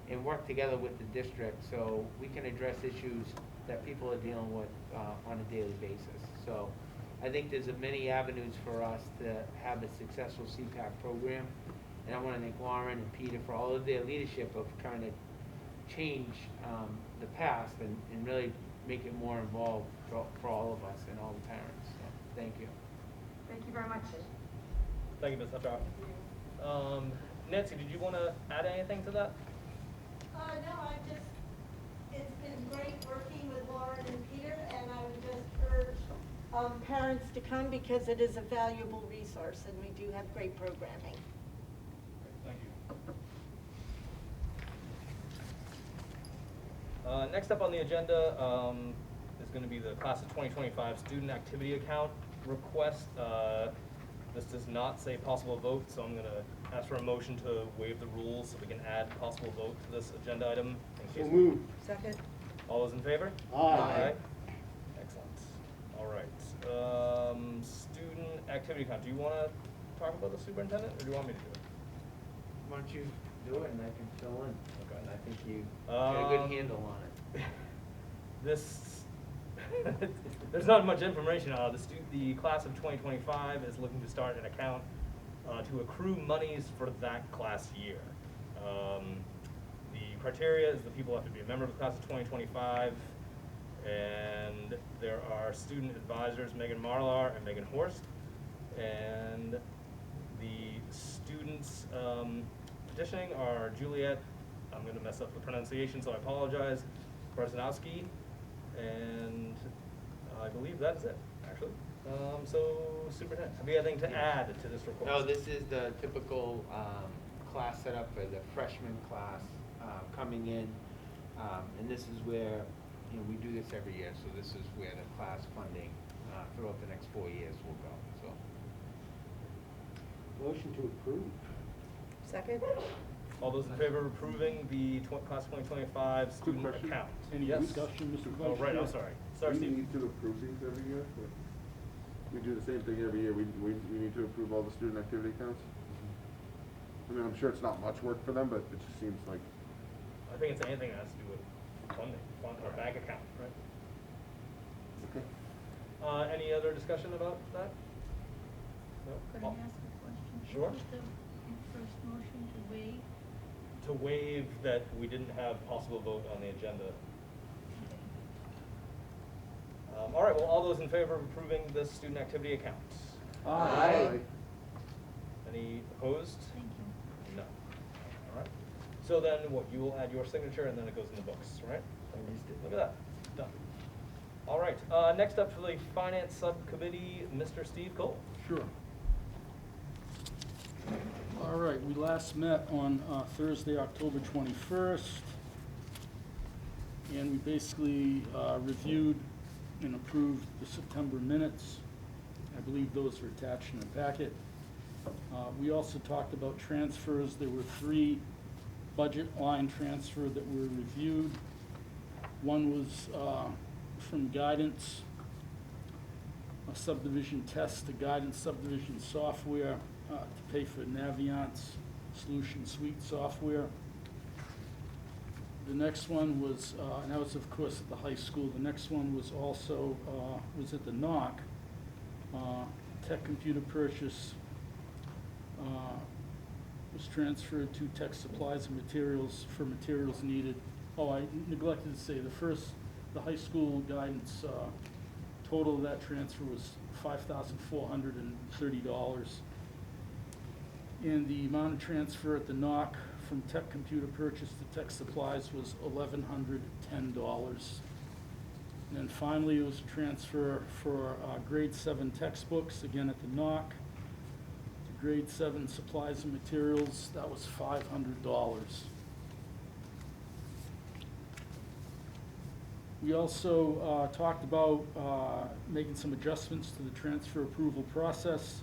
and work together with the district so we can address issues that people are dealing with on a daily basis. So I think there's many avenues for us to have a successful Cpac program, and I want to thank Lauren and Peter for all of their leadership of trying to change the past and really make it more involved for all of us and all the parents. So thank you. Thank you very much. Thank you, Ms. Hutchar. Nancy, did you want to add anything to that? No, it's been great working with Lauren and Peter, and I would just urge parents to come because it is a valuable resource and we do have great programming. Thank you. Next up on the agenda is going to be the class of 2025 student activity account request. This does not say possible vote, so I'm going to ask for a motion to waive the rules so we can add possible vote to this agenda item. So moved. Second. All those in favor? Aye. Excellent. All right. Student activity account. Do you want to talk about the superintendent, or do you want me to do it? Why don't you do it and I can fill in? Okay. And I think you got a good handle on it. There's not much information on it. The class of 2025 is looking to start an account to accrue monies for that class year. The criteria is the people have to be a member of the class of 2025, and there are student advisors, Megan Marlar and Megan Horst, and the students petitioning are Juliet, I'm going to mess up the pronunciation, so I apologize, Brzezinski, and I believe that's it, actually. So, Superintendent, have you anything to add to this report? No, this is the typical class setup for the freshman class coming in, and this is where, you know, we do this every year, so this is where the class funding throughout the next 4 years will go. So, Motion to approve. Second? All those in favor of approving the class 2025 student question. account? Any Yes. discussion, Mr. Oh, right, I'm Vice Chair? sorry. Sorry, Do we Steve. need to approve these every year? We do the same thing every year. We need to approve all the student activity accounts? I mean, I'm sure it's not much work for them, but it just seems like. I think it's anything that has to do with funding, or bank account, right? Okay. Any other discussion about that? No? Could I ask a question? Sure. What was the first motion to waive? To waive that we didn't have possible vote on the agenda. All right, well, all those in favor of approving the student activity accounts? Aye. Any opposed? Thank you. No. All right. So then what, you will add your signature and then it goes in the books, right? Look at that, done. All right, next up for the Finance Subcommittee, Mr. Steve Cole. Sure. All right, we last met on Thursday, October 21st, and we basically reviewed and approved the September minutes. I believe those are attached in the packet. We also talked about transfers. There were 3 budget line transfers that were reviewed. One was from guidance, a subdivision test to guidance subdivision software to pay for Naviant's Solution Suite software. The next one was, and that was of course at the high school. The next one was also, was at the Nock. Tech computer purchase was transferred to tech supplies and materials for materials needed. Oh, I neglected to say, the high school guidance, total of that transfer was $5,430. And the amount of transfer at the Nock from tech computer purchase to tech supplies was $1,110. And then finally, it was a transfer for grade 7 textbooks, again at the Nock. To grade 7 supplies and materials, that was $500. We also talked about making some adjustments to the transfer approval process.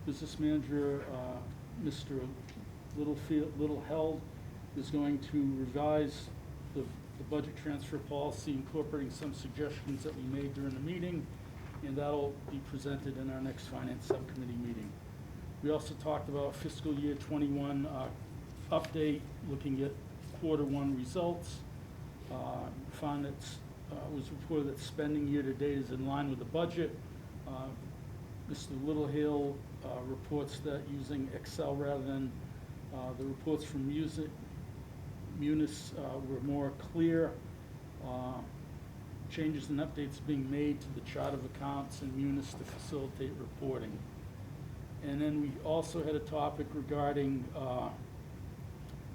Business manager, Mr. Littleheld, is going to revise the budget transfer policy, incorporating some suggestions that we made during the meeting, and that'll be presented in our next Finance Subcommittee meeting. We also talked about fiscal year 21 update, looking at Q1 results. Found that was reported that spending year to date is in line with the budget. Mr. Littlehill reports that using Excel rather than the reports from Munis were more clear. Changes and updates being made to the chart of accounts in Munis to facilitate reporting. And then we also had a topic regarding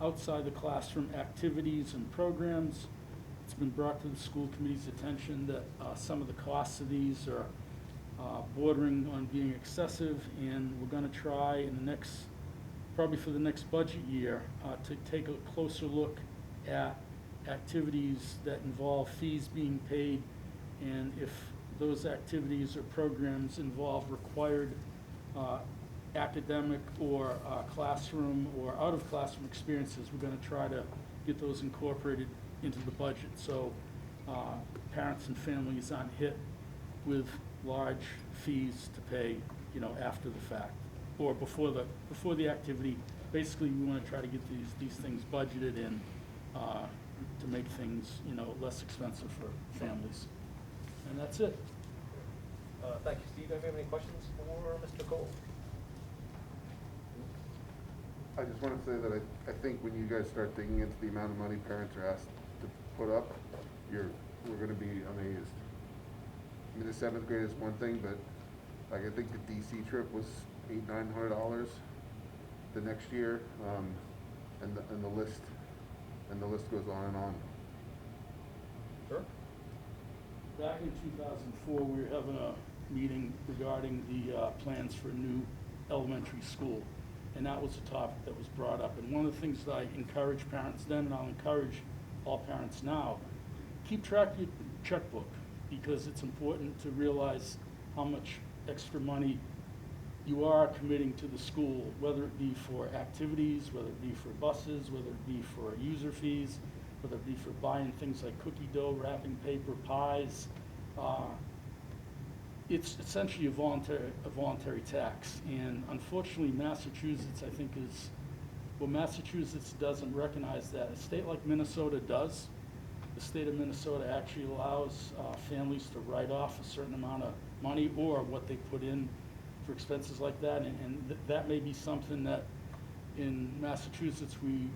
outside the classroom activities and programs. It's been brought to the school committee's attention that some of the costs of these are bordering on being excessive, and we're going to try in the next, probably for the next budget year, to take a closer look at activities that involve fees being paid, and if those activities or programs involve required academic or classroom or out of classroom experiences, we're going to try to get those incorporated into the budget, so parents and families aren't hit with large fees to pay, you know, after the fact or before the activity. Basically, we want to try to get these things budgeted in to make things, you know, less expensive for families. And that's it. Thank you, Steve. Do you have any questions for Mr. Cole? I just want to say that I think when you guys start digging into the amount of money parents are asked to put up, we're going to be amazed. I mean, the 7th grade is one thing, but like I think the DC trip was $800-900 the next year, and the list goes on and on. Sure. Back in 2004, we were having a meeting regarding the plans for a new elementary school, and that was a topic that was brought up. And one of the things that I encouraged parents then, and I'll encourage all parents now, keep track of your checkbook, because it's important to realize how much extra money you are committing to the school, whether it be for activities, whether it be for buses, whether it be for user fees, whether it be for buying things like cookie dough, wrapping paper, pies. It's essentially a voluntary tax. And unfortunately, Massachusetts, I think, Massachusetts doesn't recognize that. A state like Minnesota does. The state of Minnesota actually allows families to write off a certain amount of money or what they put in for expenses like that, and that may be something that in Massachusetts we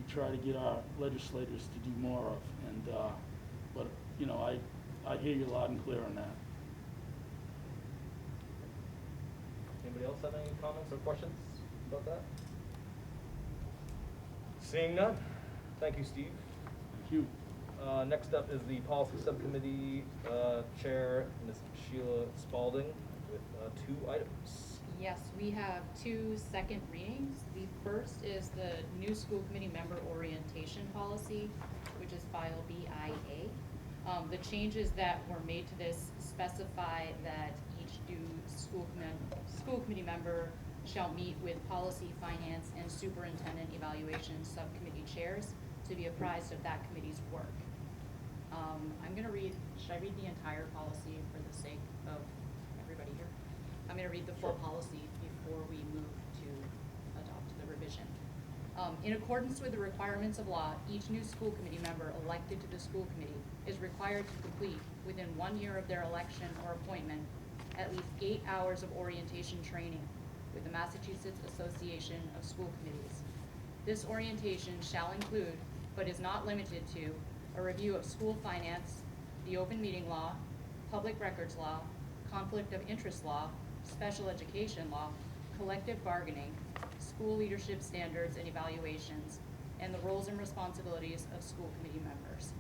try to get our legislators to do more of. And but you know, I hear you loud and clear on that. Anybody else have any comments or questions about that? Seeing none, thank you, Steve. Thank you. Next up is the Policy Subcommittee Chair, Ms. Sheila Spalding, with 2 items. Yes, we have 2 second readings. The first is the new school committee member orientation policy, which is file BIA. The changes that were made to this specify that each new school committee member shall meet with policy, finance, and superintendent evaluation subcommittee chairs to be apprised of that committee's work. Should I read the entire policy for the sake of everybody here? I'm going to read the full policy before we move to adopt the revision. In accordance with the requirements of law, each new school committee member elected to the school committee is required to complete within 1 year of their election or appointment at least 8 hours of orientation training with the Massachusetts Association of School Committees. This orientation shall include, but is not limited to, a review of school finance, the open meeting law, public records law, conflict of interest law, special education law, collective bargaining, school leadership standards and evaluations, and the roles and responsibilities of school committee members.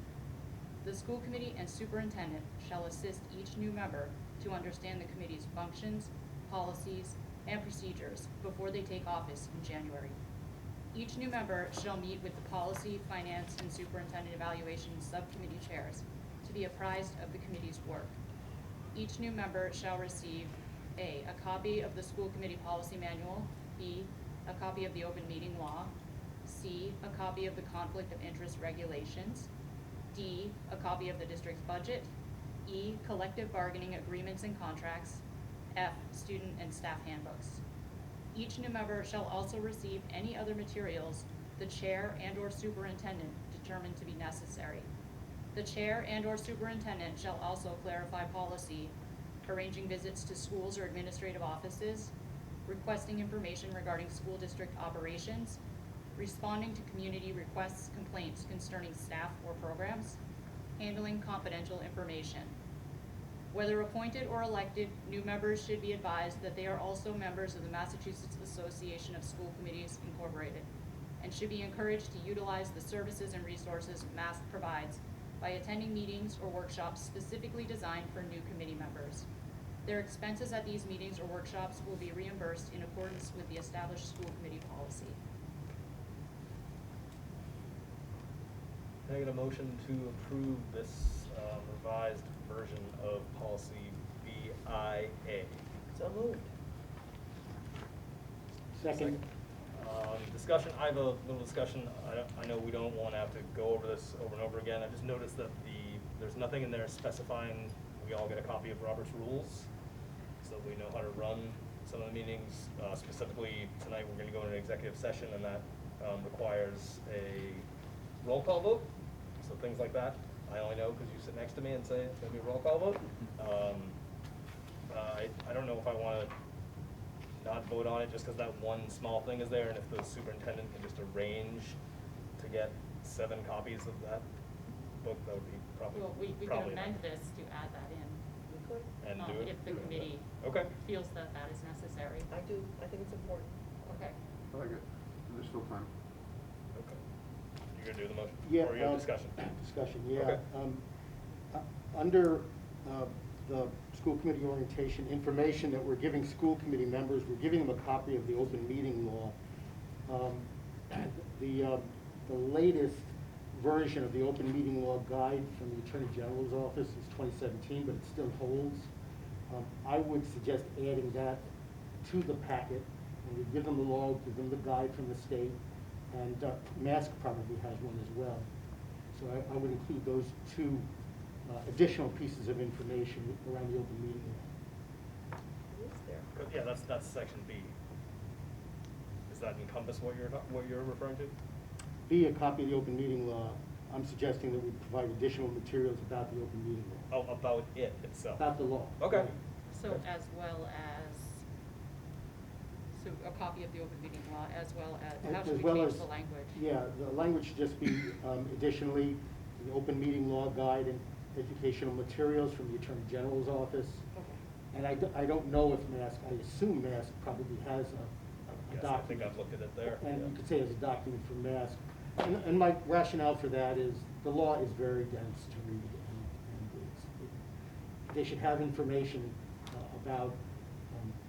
The school committee and superintendent shall assist each new member to understand the committee's functions, policies, and procedures before they take office in January. Each new member shall meet with the policy, finance, and superintendent evaluation subcommittee chairs to be apprised of the committee's work. Each new member shall receive A copy of the school committee policy manual, B, a copy of the open meeting law, C, a copy of the conflict of interest regulations, D, a copy of the district's budget, E, collective bargaining agreements and contracts, F, student and staff handbooks. Each new member shall also receive any other materials the chair and/or superintendent determine to be necessary. The chair and/or superintendent shall also clarify policy, arranging visits to schools or administrative offices, requesting information regarding school district operations, responding to community requests, complaints concerning staff or programs, handling confidential information. Whether appointed or elected, new members should be advised that they are also members of the Massachusetts Association of School Committees Incorporated and should be encouraged to utilize the services and resources MASC provides by attending meetings or workshops specifically designed for new committee members. Their expenses at these meetings or workshops will be reimbursed in accordance with the established school committee policy. Can I get a motion to approve this revised version of policy BIA? So moved. Second. Discussion, I have a little discussion. I know we don't want to have to go over this over and over again. I just noticed that there's nothing in there specifying we all get a copy of Robert's rules so we know how to run some of the meetings. Specifically, tonight we're going to go into an executive session, and that requires a roll call vote. So things like that, I only know because you sit next to me and say it's going to be a roll call vote. I don't know if I want to not vote on it just because that one small thing is there, and if the superintendent can just arrange to get 7 copies of that book, that would be probably. Well, we could probably amend enough. this to add that in. We could. And do it? If the committee Okay. feels that that is necessary. I do, I think it's important. Okay. I like it. There's still time. Okay. You're gonna do the motion? Yeah, Or your discussion? Discussion, yeah. Okay. Under the school committee orientation information that we're giving school committee members, we're giving them a copy of the open meeting law. The latest version of the open meeting law guide from the Attorney General's office is 2017, but it still holds. I would suggest adding that to the packet, and we give them the law, give them the guide from the state, and Mask probably has one as well. So I would include those 2 additional pieces of information around the open meeting law. Yeah, that's section B. Does that encompass what you're referring to? Be a copy of the open meeting law. I'm suggesting that we provide additional materials about the open meeting law. Oh, about it itself? About the law. Okay. Right. So as well as, so a copy of the open meeting law as well as, how should we change the language? Yeah, the language should just be additionally, the open meeting law guide and educational materials from the Attorney General's office. Okay. And I don't know if Mask, I assume Mask probably has a Yes, document. I think I've looked at it there. And yeah. you could say it's a document from Mask. And my rationale for that is the law is very dense to read, and they should have information about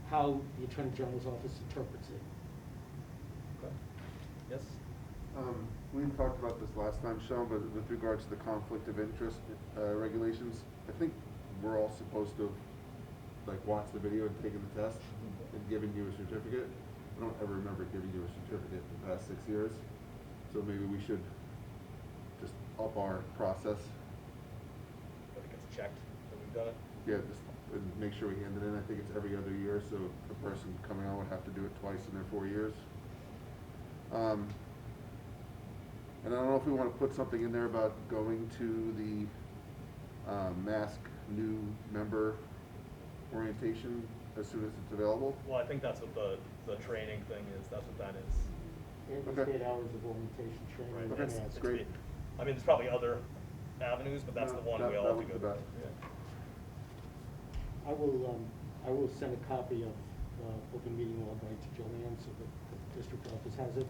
how the Attorney General's office interprets it. Okay. Yes? We talked about this last time, Sean, but with regards to the conflict of interest regulations, I think we're all supposed to watch the video and taking the test and giving you a certificate. I don't ever remember giving you a certificate in the past 6 years, so maybe we should just up our process. I think it's checked that we've done it. Yeah, just and make sure we hand it in. I think it's every other year, so the person coming on would have to do it twice in their 4 years. And I don't know if we want to put something in there about going to the Mask new member orientation as soon as it's available. Well, I think that's what the training thing is. That's what that is. It's Okay. 8 hours of orientation training. Right. with Okay, Mask. great. I mean, there's probably other avenues, but that's No, the one that- we all that have to was go the through. best. Yeah. I will send a copy of open meeting law guide to Joanne so that the district office has it.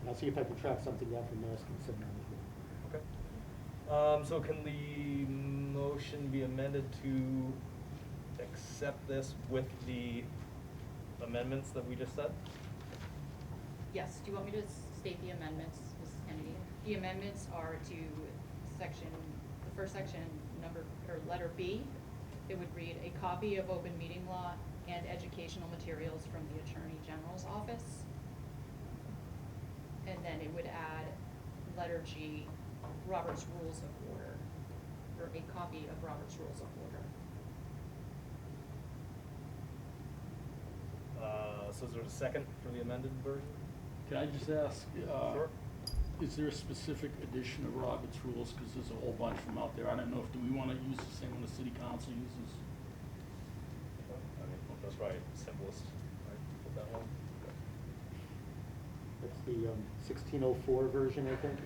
And I'll see if I can track something down from Mask and send that as well. Okay. So can the motion be amended to accept this with the amendments that we just said? Yes, do you want me to state the amendments, Mrs. Kennedy? The amendments are to the first section, letter B. It would read, a copy of open meeting law and educational materials from the Attorney General's office. And then it would add letter G, Robert's Rules of Order, or a copy of Robert's Rules of Order. So is there a second for the amended version? Can I just ask, Sure. is there a specific edition of Robert's Rules? Because there's a whole bunch of them out there. I don't know, do we want to use the same one the city council uses? I mean, that's right, simplest, right? Put that one. That's the 1604 version, I think.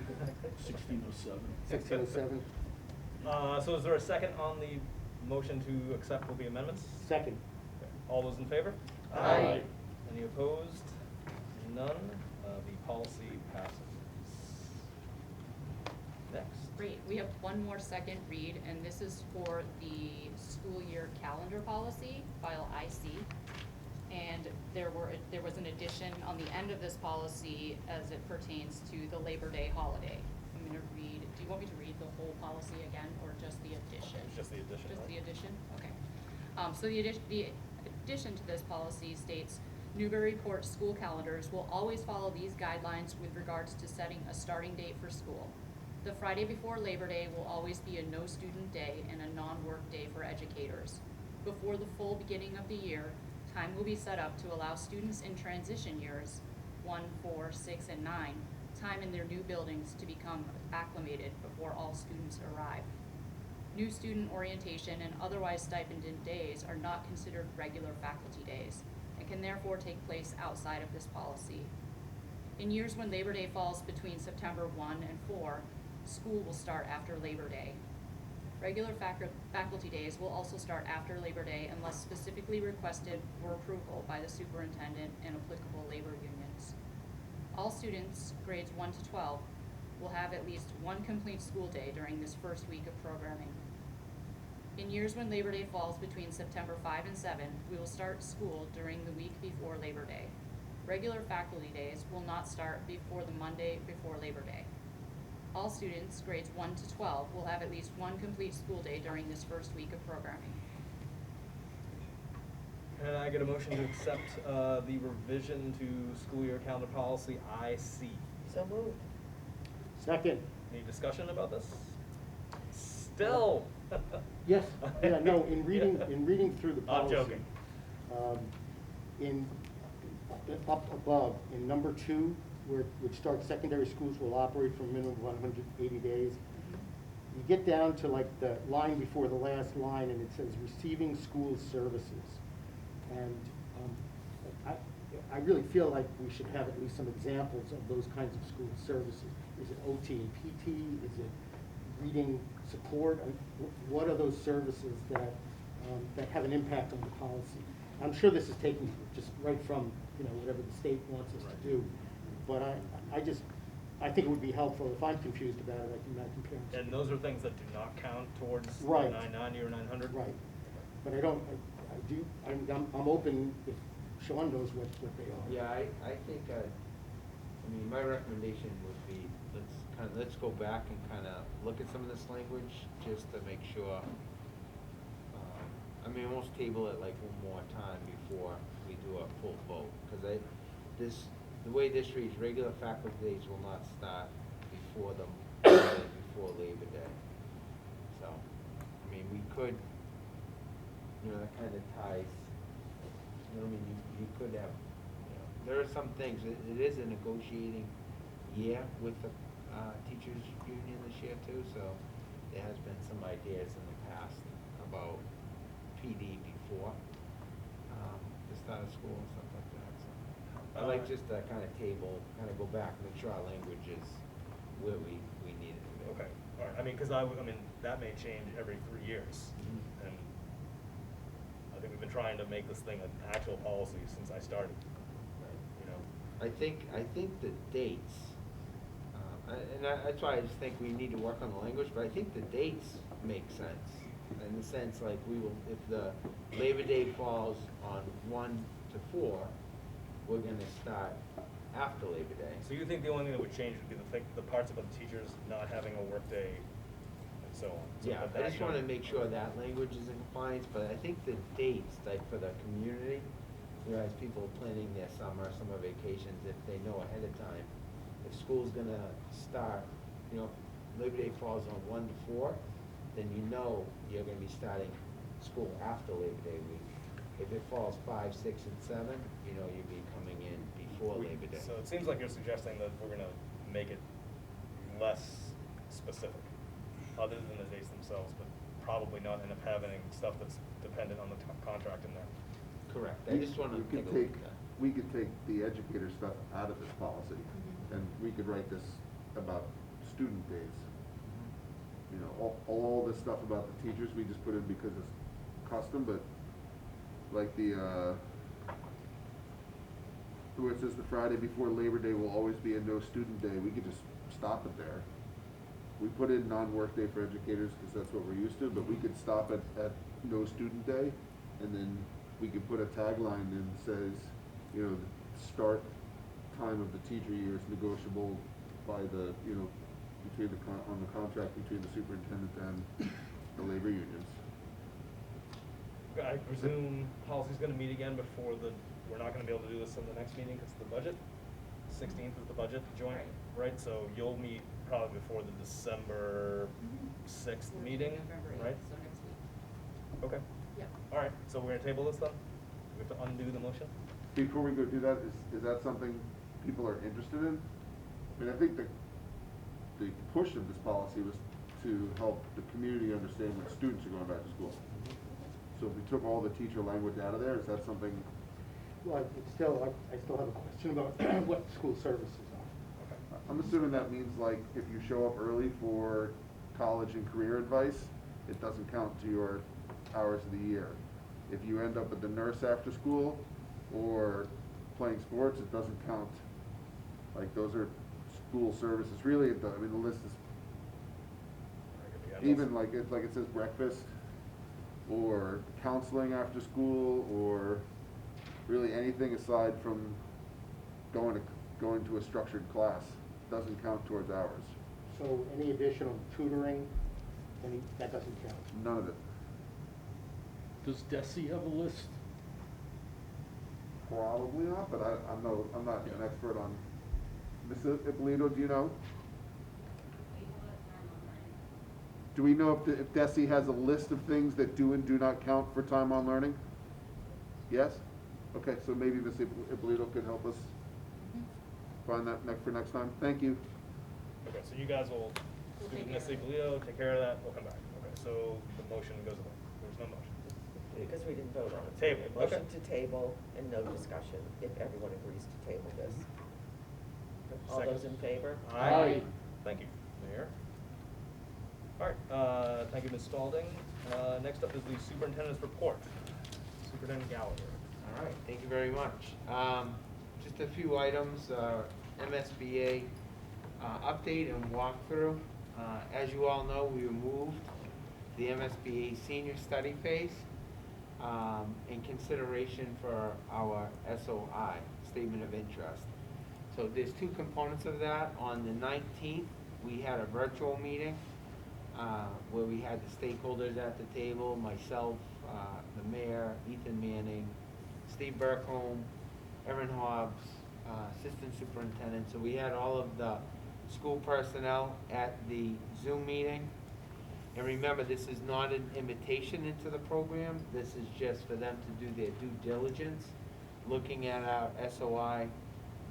1607. 1607. So is there a second on the motion to accept with the amendments? Second. Okay. All those in favor? Aye. Any opposed? None. The policy passes. Next. Great, we have one more second read, and this is for the school year calendar policy, file IC. And there was an addition on the end of this policy as it pertains to the Labor Day holiday. I'm gonna read, do you want me to read the whole policy again, or just the addition? Just the addition, Just right? the addition, okay. So the addition to this policy states, Newburyport school calendars will always follow these guidelines with regards to setting a starting date for school. The Friday before Labor Day will always be a no-student day and a non-work day for educators. Before the full beginning of the year, time will be set up to allow students in transition years, 1, 4, 6, and 9, time in their new buildings to become acclimated before all students arrive. New student orientation and otherwise stipended days are not considered regular faculty days, and can therefore take place outside of this policy. In years when Labor Day falls between September 1 and 4, school will start after Labor Day. Regular faculty days will also start after Labor Day unless specifically requested for approval by the superintendent and applicable labor unions. All students, grades 1 to 12, will have at least one complete school day during this first week of programming. In years when Labor Day falls between September 5 and 7, we will start school during the week before Labor Day. Regular faculty days will not start before the Monday before Labor Day. All students, grades 1 to 12, will have at least one complete school day during this first week of programming. Can I get a motion to accept the revision to school year calendar policy IC? So moved. Second. Any discussion about this? Still? Yes, yeah, no, in reading through the I'm policy. joking. Up above, in number 2, which starts secondary schools will operate for a minimum of 180 days. You get down to like the line before the last line, and it says receiving school services. And I really feel like we should have at least some examples of those kinds of school services. Is it OT and PT? Is it reading support? What are those services that have an impact on the policy? I'm sure this is taken just right from whatever the state wants us to do, but I think it would be helpful. If I'm confused about it, I can compare them. And those are things that do not count towards Right. 990 or 900? Right, but I'm open if Sean knows what they are. Yeah, I think, my recommendation would be, let's go back and kind of look at some of this language, just to make sure. Almost table it like one more time before we do a full vote, because the way this reads, regular faculty days will not start before Labor Day. So, we could, that kind of ties, you could have, there are some things, it is a negotiating year with the teachers union this year too, so there has been some ideas in the past about PD before the start of school and stuff like that. So I like just to kind of go back, make sure our language is where we need it to be. Okay, all right. Because that may change every 3 years, and I think we've been trying to make this thing an actual policy since I started. I think the dates, that's why I just think we need to work on the language, but I think the dates make sense. In the sense, like, if the Labor Day falls on 1 to 4, we're gonna start after Labor Day. So you think the only thing that would change would be the parts about the teachers not having a work day and so on? So Yeah, I just wanna make sure that language is in compliance, but I think the dates, like for the community, as people are planning their summer vacations, if they know ahead of time, if school's gonna start, Labor Day falls on 1 to 4, then you're going to be starting school after Labor Day week. If it falls 5, 6, and 7, you'll be coming in before Labor Day. So it seems like you're suggesting that we're going to make it less specific, other than the dates themselves, but probably not end up having stuff that's dependent on the contract in there. Correct. I just want to take a look at that. We could take the educator stuff out of this policy, and we could write this about student days. All the stuff about the teachers, we just put in because it's custom, but like where it says the Friday before Labor Day will always be a no student day, we could just stop it there. We put in non-work day for educators because that's what we're used to, but we could stop it at no student day, and then we could put a tagline that says, the start time of the teacher year is negotiable by the, on the contract between the superintendent and the labor unions. I presume policy's going to meet again before we're not going to be able to do this in the next meeting because of the budget. 16th is the budget joint, right? So you'll meet probably before the December 6th meeting, right? So next week. Okay. Yep. All right, so we're going to table this then? We have to undo the motion? Before we go do that, is that something people are interested in? I think the push of this policy was to help the community understand when students are going back to school. So if we took all the teacher language out of there, is that something Well, it's still, I still have a question about what school services are. I'm assuming that means like if you show up early for college and career advice, it doesn't count to your hours of the year. If you end up at the nurse after school or playing sports, it doesn't count. Like those are school services. Really, I mean, the list is even like it says breakfast or counseling after school or really anything aside from going to a structured class doesn't count towards hours. So any additional tutoring, that doesn't count? None of it. Does DESI have a list? Probably not, but I'm not an expert on. Mr. Ippolito, do you know? Do we know if DESI has a list of things that do and do not count for time on learning? Yes? Okay, so maybe Mr. Ippolito could help us find that for next time. Thank you. Okay, so you guys will do Ms. Ippolito, take care of that, we'll come back. Okay, so the motion goes away. There's no motion. Because we didn't vote on it. Table, okay. Motion to table and no discussion, if everyone agrees to table this. All Second. those in favor? Aye. Thank you, Mayor. All right, thank you, Ms. Spalding. Next up is the superintendent's report. Superintendent Gallagher. All right, thank you very much. Just a few items, MSBA update and walkthrough. As you all know, we removed the MSBA senior study phase in consideration for our SOI, Statement of Interest. So there's two components of that. On the 19th, we had a virtual meeting where we had the stakeholders at the table, myself, the mayor, Ethan Manning, Steve Burkholm, Erin Hobbs, assistant superintendent. So we had all of the school personnel at the Zoom meeting. And remember, this is not an invitation into the program. This is just for them to do their due diligence, looking at our SOI,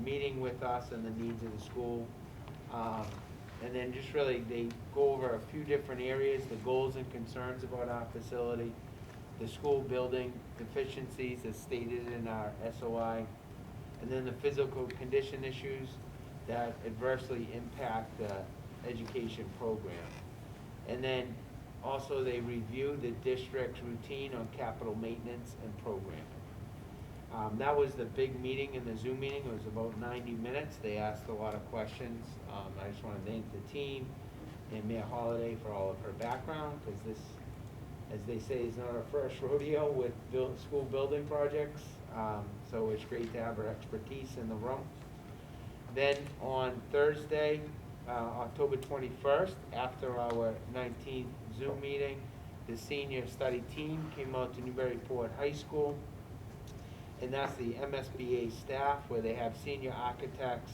meeting with us and the needs of the school. And then just really, they go over a few different areas, the goals and concerns about our facility, the school building deficiencies as stated in our SOI, and then the physical condition issues that adversely impact the education program. And then also they review the district's routine on capital maintenance and programming. That was the big meeting in the Zoom meeting. It was about 90 minutes. They asked a lot of questions. I just want to thank the team and Mayor Holliday for all of her background, because this, as they say, is not our first rodeo with school building projects. So it's great to have her expertise in the room. Then on Thursday, October 21st, after our 19th Zoom meeting, the senior study team came out to Newburyport High School, and that's the MSBA staff, where they have senior architects.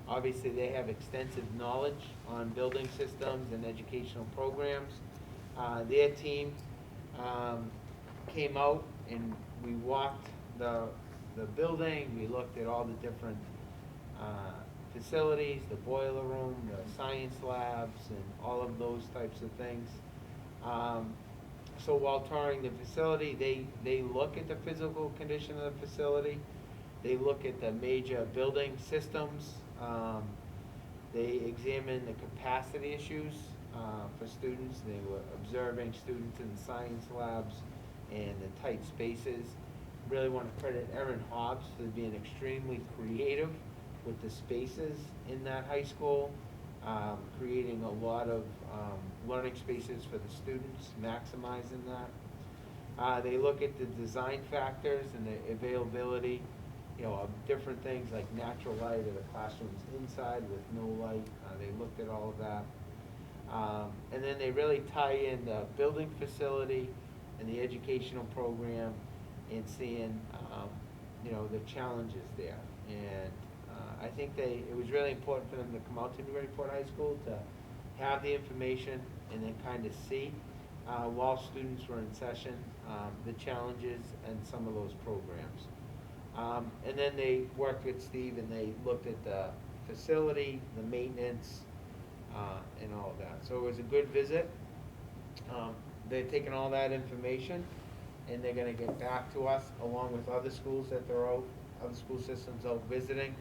Obviously, they have extensive knowledge on building systems and educational programs. Their team came out and we walked the building. We looked at all the different facilities, the boiler room, the science labs, and all of those types of things. So while touring the facility, they look at the physical condition of the facility. They look at the major building systems. They examine the capacity issues for students. They were observing students in the science labs and the tight spaces. Really want to credit Erin Hobbs for being extremely creative with the spaces in that high school, creating a lot of learning spaces for the students, maximizing that. They look at the design factors and the availability, of different things like natural light or the classrooms inside with no light. They looked at all of that. And then they really tie in the building facility and the educational program and seeing, the challenges there. And I think it was really important for them to come out to Newburyport High School to have the information and then kind of see, while students were in session, the challenges and some of those programs. And then they worked with Steve and they looked at the facility, the maintenance, and all of that. So it was a good visit. They've taken all that information and they're gonna get back to us along with other schools that they're out, other school systems out visiting,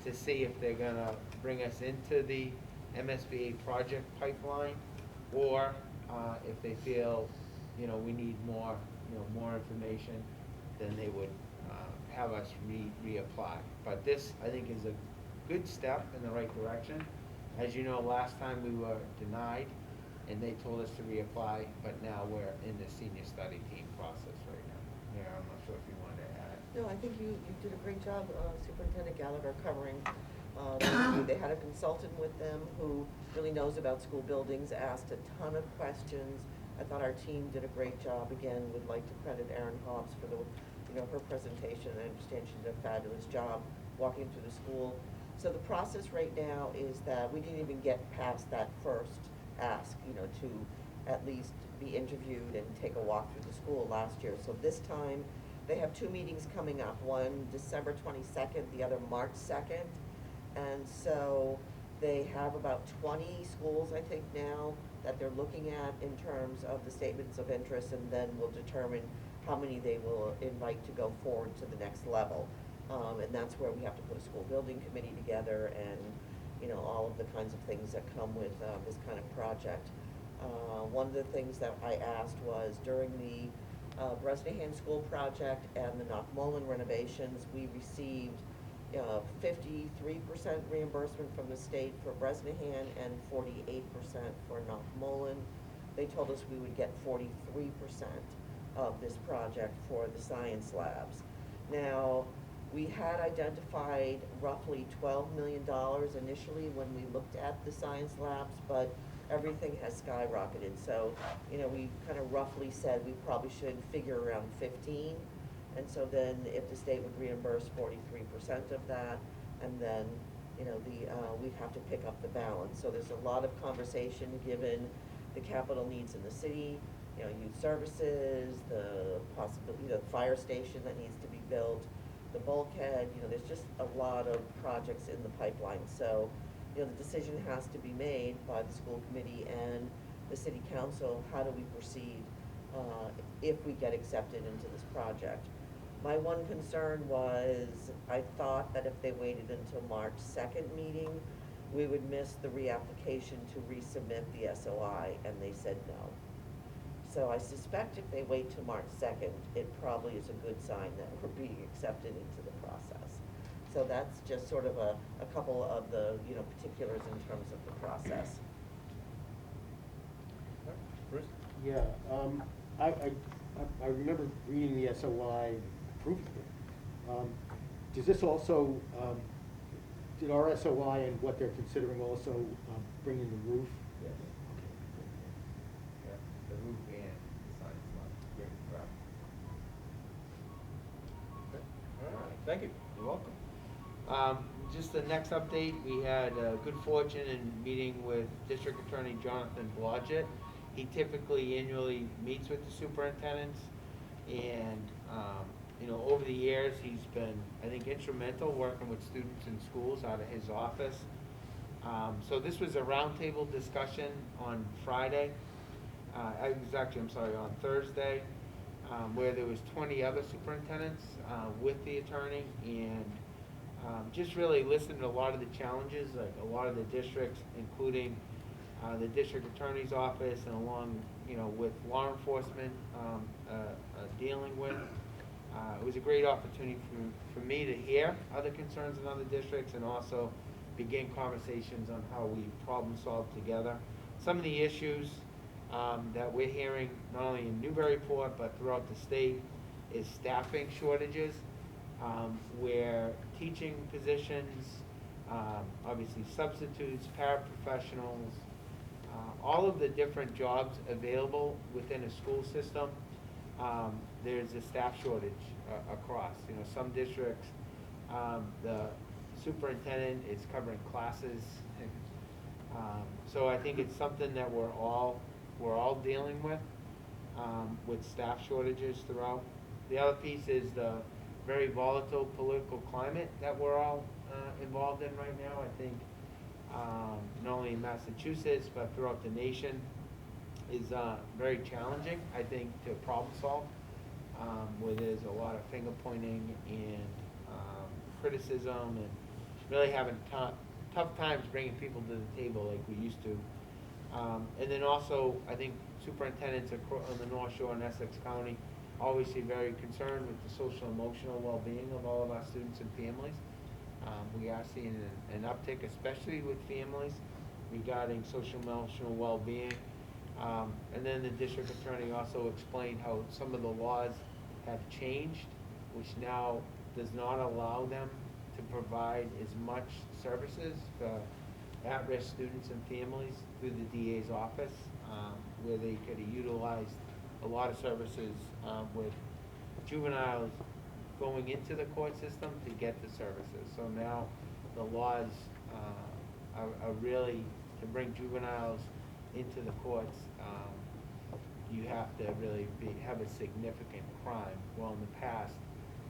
to see if they're gonna bring us into the MSBA project pipeline, or if they feel, we need more, more information, then they would have us reapply. But this, I think, is a good step in the right direction. As you know, last time we were denied, and they told us to reapply, but now we're in the senior study team process right now. Mayor, I'm not sure if you wanted to add. No, I think you did a great job, Superintendent Gallagher, covering. They had a consultant with them who really knows about school buildings, asked a ton of questions. I thought our team did a great job. Again, would like to credit Erin Hobbs for her presentation. I understand she did a fabulous job walking through the school. So the process right now is that we didn't even get past that first ask, to at least be interviewed and take a walk through the school last year. So this time, they have 2 meetings coming up, one December 22nd, the other March 2nd. And so they have about 20 schools, I think, now that they're looking at in terms of the statements of interest, and then we'll determine how many they will invite to go forward to the next level. And that's where we have to put a school building committee together and, all of the kinds of things that come with this kind of project. One of the things that I asked was during the Bresnahan School project and the Nock Middle renovations, we received 53% reimbursement from the state for Bresnahan and 48% for Nock Middle. They told us we would get 43% of this project for the science labs. Now, we had identified roughly $12 million initially when we looked at the science labs, but everything has skyrocketed. So, we kind of roughly said we probably should figure around 15. And so then if the state would reimburse 43% of that, and then, we'd have to pick up the balance. So there's a lot of conversation given the capital needs in the city, youth services, the possibility, the fire station that needs to be built, the bulkhead, there's just a lot of projects in the pipeline. So, the decision has to be made by the school committee and the city council. How do we proceed if we get accepted into this project? My one concern was I thought that if they waited until March 2nd meeting, we would miss the reapplication to resubmit the SOI, and they said no. So I suspect if they wait till March 2nd, it probably is a good sign that we're being accepted into the process. So that's just sort of a couple of the particulars in terms of the process. Bruce? Yeah, I remember reading the SOI and approving it. Does this also, did our SOI and what they're considering also bring in the roof? Yes. Yeah, the roof and the science lab. Great, right. Okay. All right. Thank you. You're welcome. Just the next update, we had good fortune in meeting with District Attorney Jonathan Blodgett. He typically annually meets with the superintendents, and over the years he's been, I think, instrumental working with students in schools out of his office. So this was a roundtable discussion on Friday. On Thursday, where there was 20 other superintendents with the attorney, and just really listened to a lot of the challenges, like a lot of the districts, including the district attorney's office, and along, with law enforcement dealing with. It was a great opportunity for me to hear other concerns in other districts, and also begin conversations on how we problem solve together. Some of the issues that we're hearing, not only in Newburyport, but throughout the state, is staffing shortages, where teaching positions, obviously substitutes, paraprofessionals, all of the different jobs available within a school system, there's a staff shortage across. Some districts, the superintendent is covering classes. So I think it's something that we're all dealing with staff shortages throughout. The other piece is the very volatile political climate that we're all involved in right now. I think not only in Massachusetts, but throughout the nation, is very challenging, I think, to problem solve. where there's a lot of finger pointing and criticism, and really having tough times bringing people to the table like we used to. And then also, I think superintendents on the North Shore and Essex County always seem very concerned with the social emotional well-being of all of our students and families. We are seeing an uptick, especially with families, regarding social emotional well-being. And then the district attorney also explained how some of the laws have changed, which now does not allow them to provide as much services for at-risk students and families through the DA's office, where they could have utilized a lot of services with juveniles going into the court system to get the services. So now the laws are really to bring juveniles into the courts. You have to really have a significant crime. Well, in the past,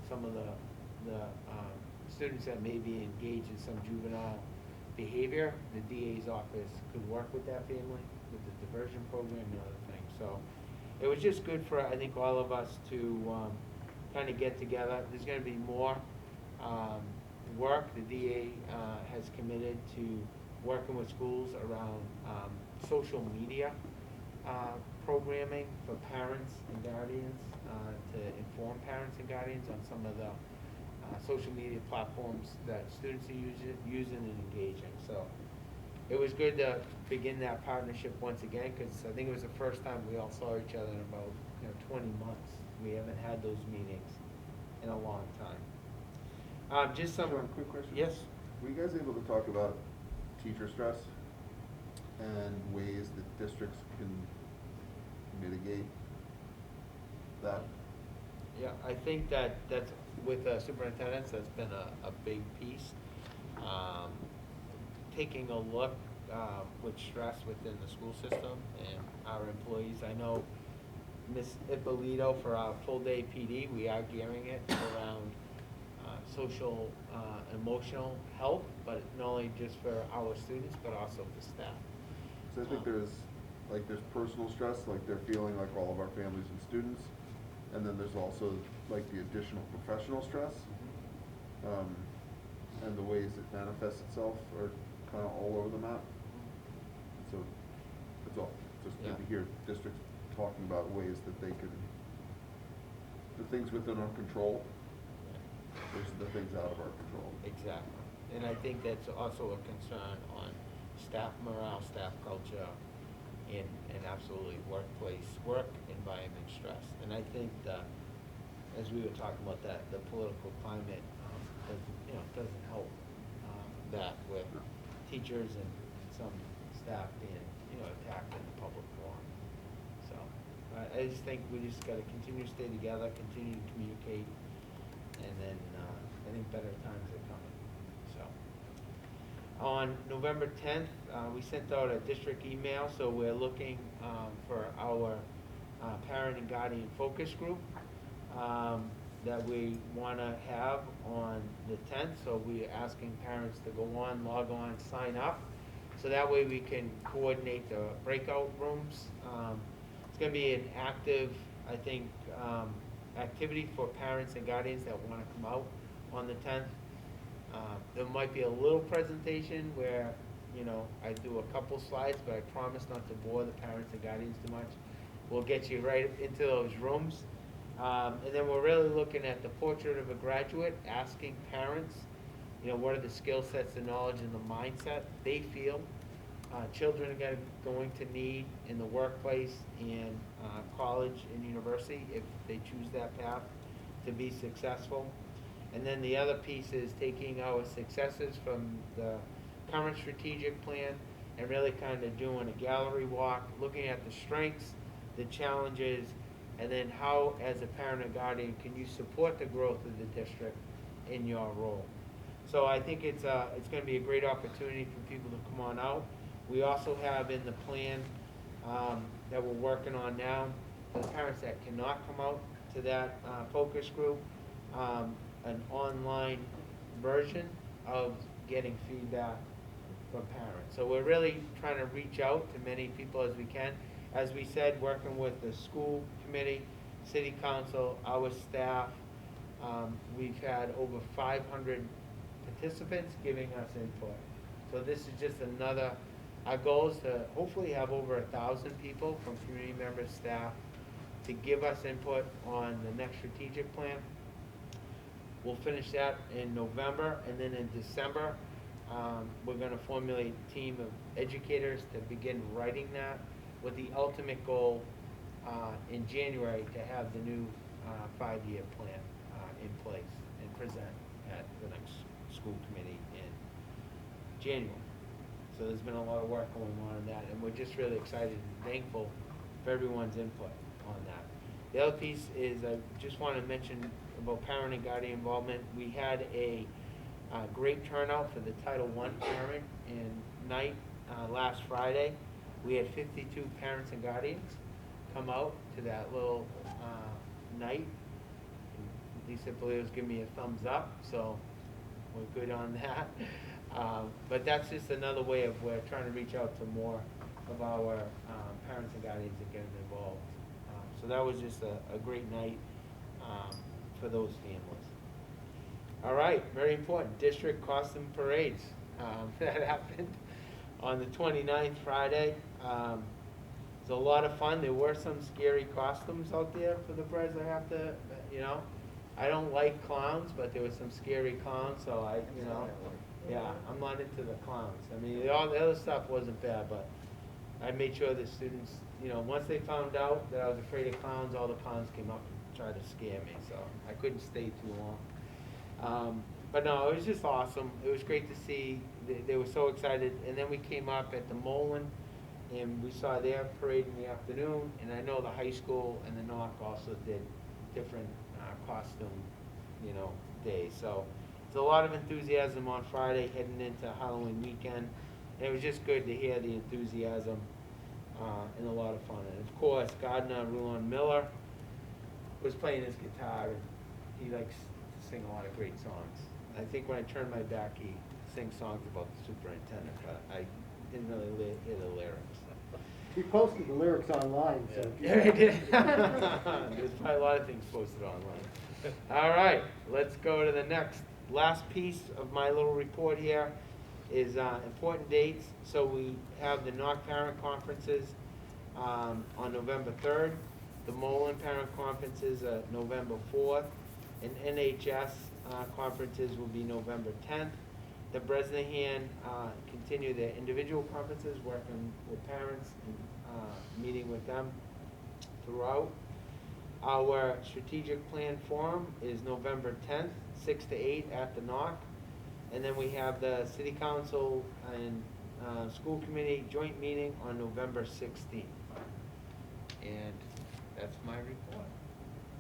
some of the students that may be engaged in some juvenile behavior, the DA's office could work with that family with the diversion program and other things. So it was just good for, I think, all of us to kind of get together. There's going to be more work. The DA has committed to working with schools around social media programming for parents and guardians, to inform parents and guardians on some of the social media platforms that students are using and engaging. So it was good to begin that partnership once again, because I think it was the first time we all saw each other in about 20 months. We haven't had those meetings in a long time. Just some quick question. Yes. Were you guys able to talk about teacher stress and ways that districts can mitigate that? Yeah, I think that's with superintendents, that's been a big piece. Taking a look with stress within the school system and our employees. I know Ms. Ippolito, for our full day PD, we are gearing it around social, emotional health, but not only just for our students, but also for staff. So I think there's personal stress, like they're feeling like all of our families and students, and then there's also like the additional professional stress, and the ways it manifests itself are kind of all over the map. So that's all. Just good to hear districts talking about ways that they can, the things within our control versus the things out of our control. Exactly. And I think that's also a concern on staff morale, staff culture, and absolutely work environment stress. And I think that, as we were talking about that, the political climate doesn't help that with teachers and some staff being attacked in the public forum. So I just think we just got to continue to stay together, continue to communicate, and then I think better times are coming. So on November 10th, we sent out a district email, so we're looking for our parent and guardian focus group that we want to have on the 10th. So we're asking parents to go on, log on, sign up, so that way we can coordinate the breakout rooms. It's going to be an active, I think, activity for parents and guardians that want to come out on the 10th. There might be a little presentation where, I do a couple slides, but I promise not to bore the parents and guardians too much. We'll get you right into those rooms. And then we're really looking at the portrait of a graduate, asking parents, what are the skill sets, the knowledge, and the mindset they feel children are going to need in the workplace and college and university if they choose that path to be successful. And then the other piece is taking our successes from the current strategic plan and really kind of doing a gallery walk, looking at the strengths, the challenges, and then how, as a parent or guardian, can you support the growth of the district in your role. So I think it's going to be a great opportunity for people to come on out. We also have in the plan that we're working on now, for the parents that cannot come out to that focus group, an online version of getting feedback from parents. So we're really trying to reach out to many people as we can. As we said, working with the school committee, city council, our staff. We've had over 500 participants giving us input. So this is just another, our goal is to hopefully have over 1,000 people from community members, staff, to give us input on the next strategic plan. We'll finish that in November, and then in December, we're gonna formulate a team of educators to begin writing that with the ultimate goal in January to have the new 5-year plan in place and present at the next school committee in January. So there's been a lot of work going on that, and we're just really excited and thankful for everyone's input on that. The other piece is I just want to mention about parent and guardian involvement. We had a great turnout for the Title I parent and night last Friday. We had 52 parents and guardians come out to that little night. Lisa Polito's giving me a thumbs up, so we're good on that. But that's just another way of we're trying to reach out to more of our parents and guardians and get them involved. So that was just a great night for those families. All right, very important, district costume parades. That happened on the 29th, Friday. It's a lot of fun. There were some scary costumes out there for the parades, I have to, I don't like clowns, but there were some scary clowns, so yeah, I'm not into the clowns. I mean, all the other stuff wasn't bad, but I made sure the students, once they found out that I was afraid of clowns, all the clowns came up and tried to scare me, so I couldn't stay too long. But no, it was just awesome. It was great to see. They were so excited. And then we came up at the Mullen, and we saw their parade in the afternoon. And I know the high school and the Nock also did different costume, days. So it's a lot of enthusiasm on Friday heading into Halloween weekend. And it was just good to hear the enthusiasm and a lot of fun. And of course, Gardner Rulon Miller was playing his guitar, and he likes to sing a lot of great songs. I think when I turned my back, he sang songs about the superintendent, but I didn't really hear the lyrics. We posted the lyrics online, so. Yeah, I did. There's probably a lot of things posted online. All right, let's go to the last piece of my little report here is important dates. So we have the Nock Parent Conferences on November 3rd. The Mullen Parent Conferences November 4th. And NHS conferences will be November 10th. The Bresnahan continue their individual conferences, working with parents and meeting with them throughout. Our strategic plan forum is November 10th, 6 to 8 at the Nock. And then we have the City Council and School Committee joint meeting on November 16th. And that's my report.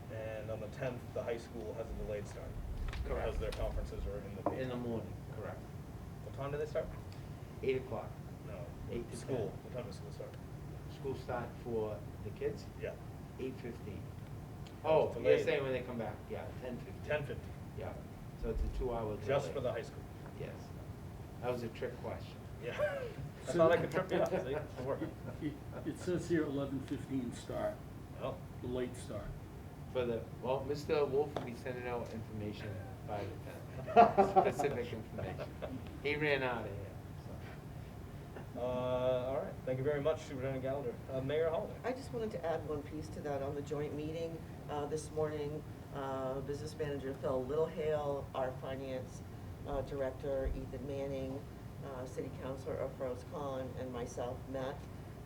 And on the 10th, the high school has a delayed start. Correct. Because their conferences are In the morning, correct. What time do they start? 8 o'clock. No. 8 to School. 10. What time does school start? School start for the kids? Yeah. 8:15. Oh, It's you're delayed. saying when they come back? Yeah, 10:15. 10:50. Yeah, so it's a 2-hour delay. Just for the high school. Yes. That was a trick question. Yeah. I thought I could trip you up, see? It'll work. It says here 11:15 start, Oh. the late start. For the, well, Mr. Wolf will be sending out information by the 10th. Specific information. He ran out of here, so. All right. Thank you very much, Superintendent Gallagher. Mayor Holliday. I just wanted to add one piece to that on the joint meeting. This morning, Business Manager Phil Littlehale, our Finance Director Ethan Manning, City Councilor Afroz Khan, and myself met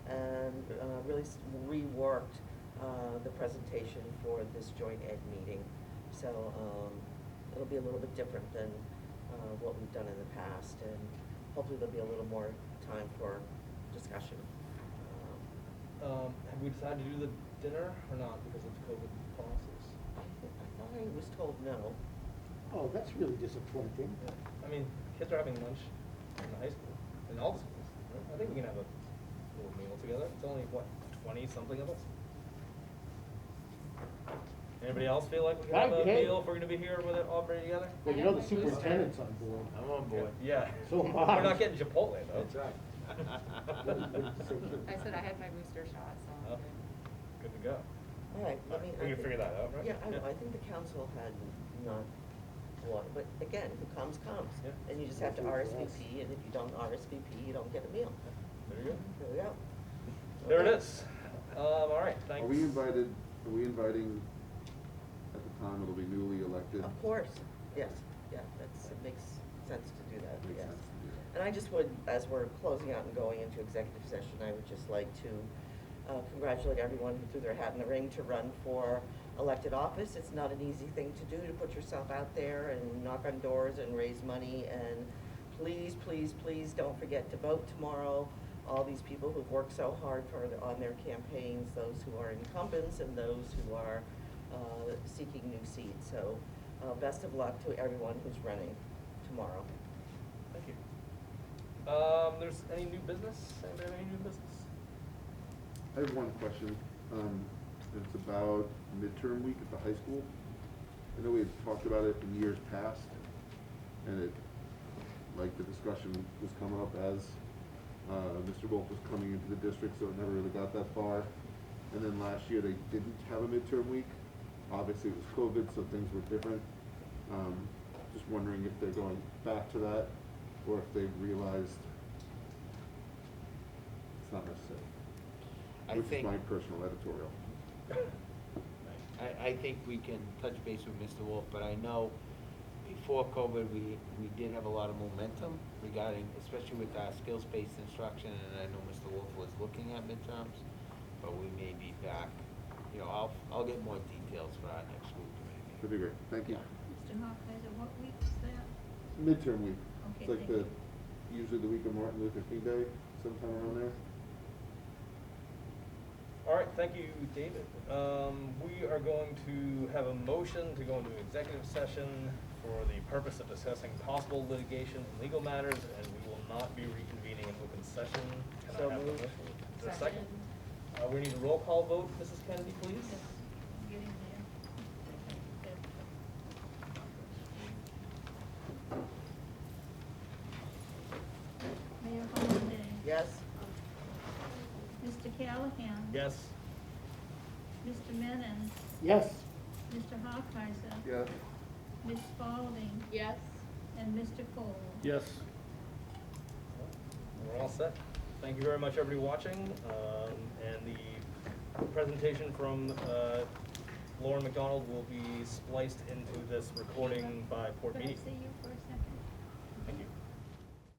and really reworked the presentation for this joint ed meeting. So it'll be a little bit different than what we've done in the past, and hopefully there'll be a little more time for discussion. Have we decided to do the dinner or not because of COVID policies? I thought I was told no. Oh, that's really disappointing. Yeah. I mean, kids are having lunch in the high school, in all the schools. Right? I think we can have a little meal together. It's only, what, 20-something of us? Anybody else feel like we can have a meal if we're going to be here with it all ready together? Well, you know the superintendent's on board. I'm on board. Yeah. So am I. We're not getting Chipotle, though. That's right. I said I had my booster shot, so. Oh, good to go. All right, We can figure that out, right? Yeah, I think the council had not one, but again, who comes, comes. Yeah. And you just have to RSVP, and if you don't RSVP, you don't get a meal. There you go. There we go. There it Okay. is. All right, thanks. Are we inviting, at the time it'll be newly elected? Of course, yes, yeah, it makes sense to do that, Makes yes. sense to do that. And I just would, as we're closing out and going into executive session, I would just like to congratulate everyone who threw their hat in the ring to run for elected office. It's not an easy thing to do, to put yourself out there and knock on doors and raise money. And please, please, please don't forget to vote tomorrow. All these people who've worked so hard on their campaigns, those who are incumbents and those who are seeking new seats. So best of luck to everyone who's running tomorrow. Thank you. There's any new business? Anybody have any new business? I have one question. It's about midterm week at the high school. I know we had talked about it in years past, and the discussion was coming up as Mr. Wolf was coming into the district, so it never really got that far. And then last year they didn't have a midterm week. Obviously it was COVID, so things were different. Just wondering if they're going back to that, or if they've realized it's not necessary. Which is my personal editorial. I think we can touch base with Mr. Wolf, but I know before COVID, we did have a lot of momentum regarding, especially with our skills-based instruction, and I know Mr. Wolf was looking at midterms, but we may be back. I'll get more details for our next school committee meeting. That'd be great. Thank you. Mr. Hawkeiser, what week is that? Midterm week. Okay, It's like thank usually the week of Martin Luther King Day, sometime around there. All right, thank you, David. We are going to have a motion to go into executive session for the purpose of discussing possible litigation and legal matters, and we will not be reconvening in open session. Can So I have a moved. motion? Is there a second? We need a roll call vote. Mrs. Kennedy, please. I'm getting there. Mayor Holliday. Yes? Mr. Callahan. Yes. Mr. Menon. Yes. Mr. Hawkeiser. Yes. Ms. Spalding. Yes. And Mr. Cole. Yes. We're all set. Thank you very much, everybody watching. And the presentation from Lauren McDonald will be spliced into this recording by Port Could I Meeting. see you for a second?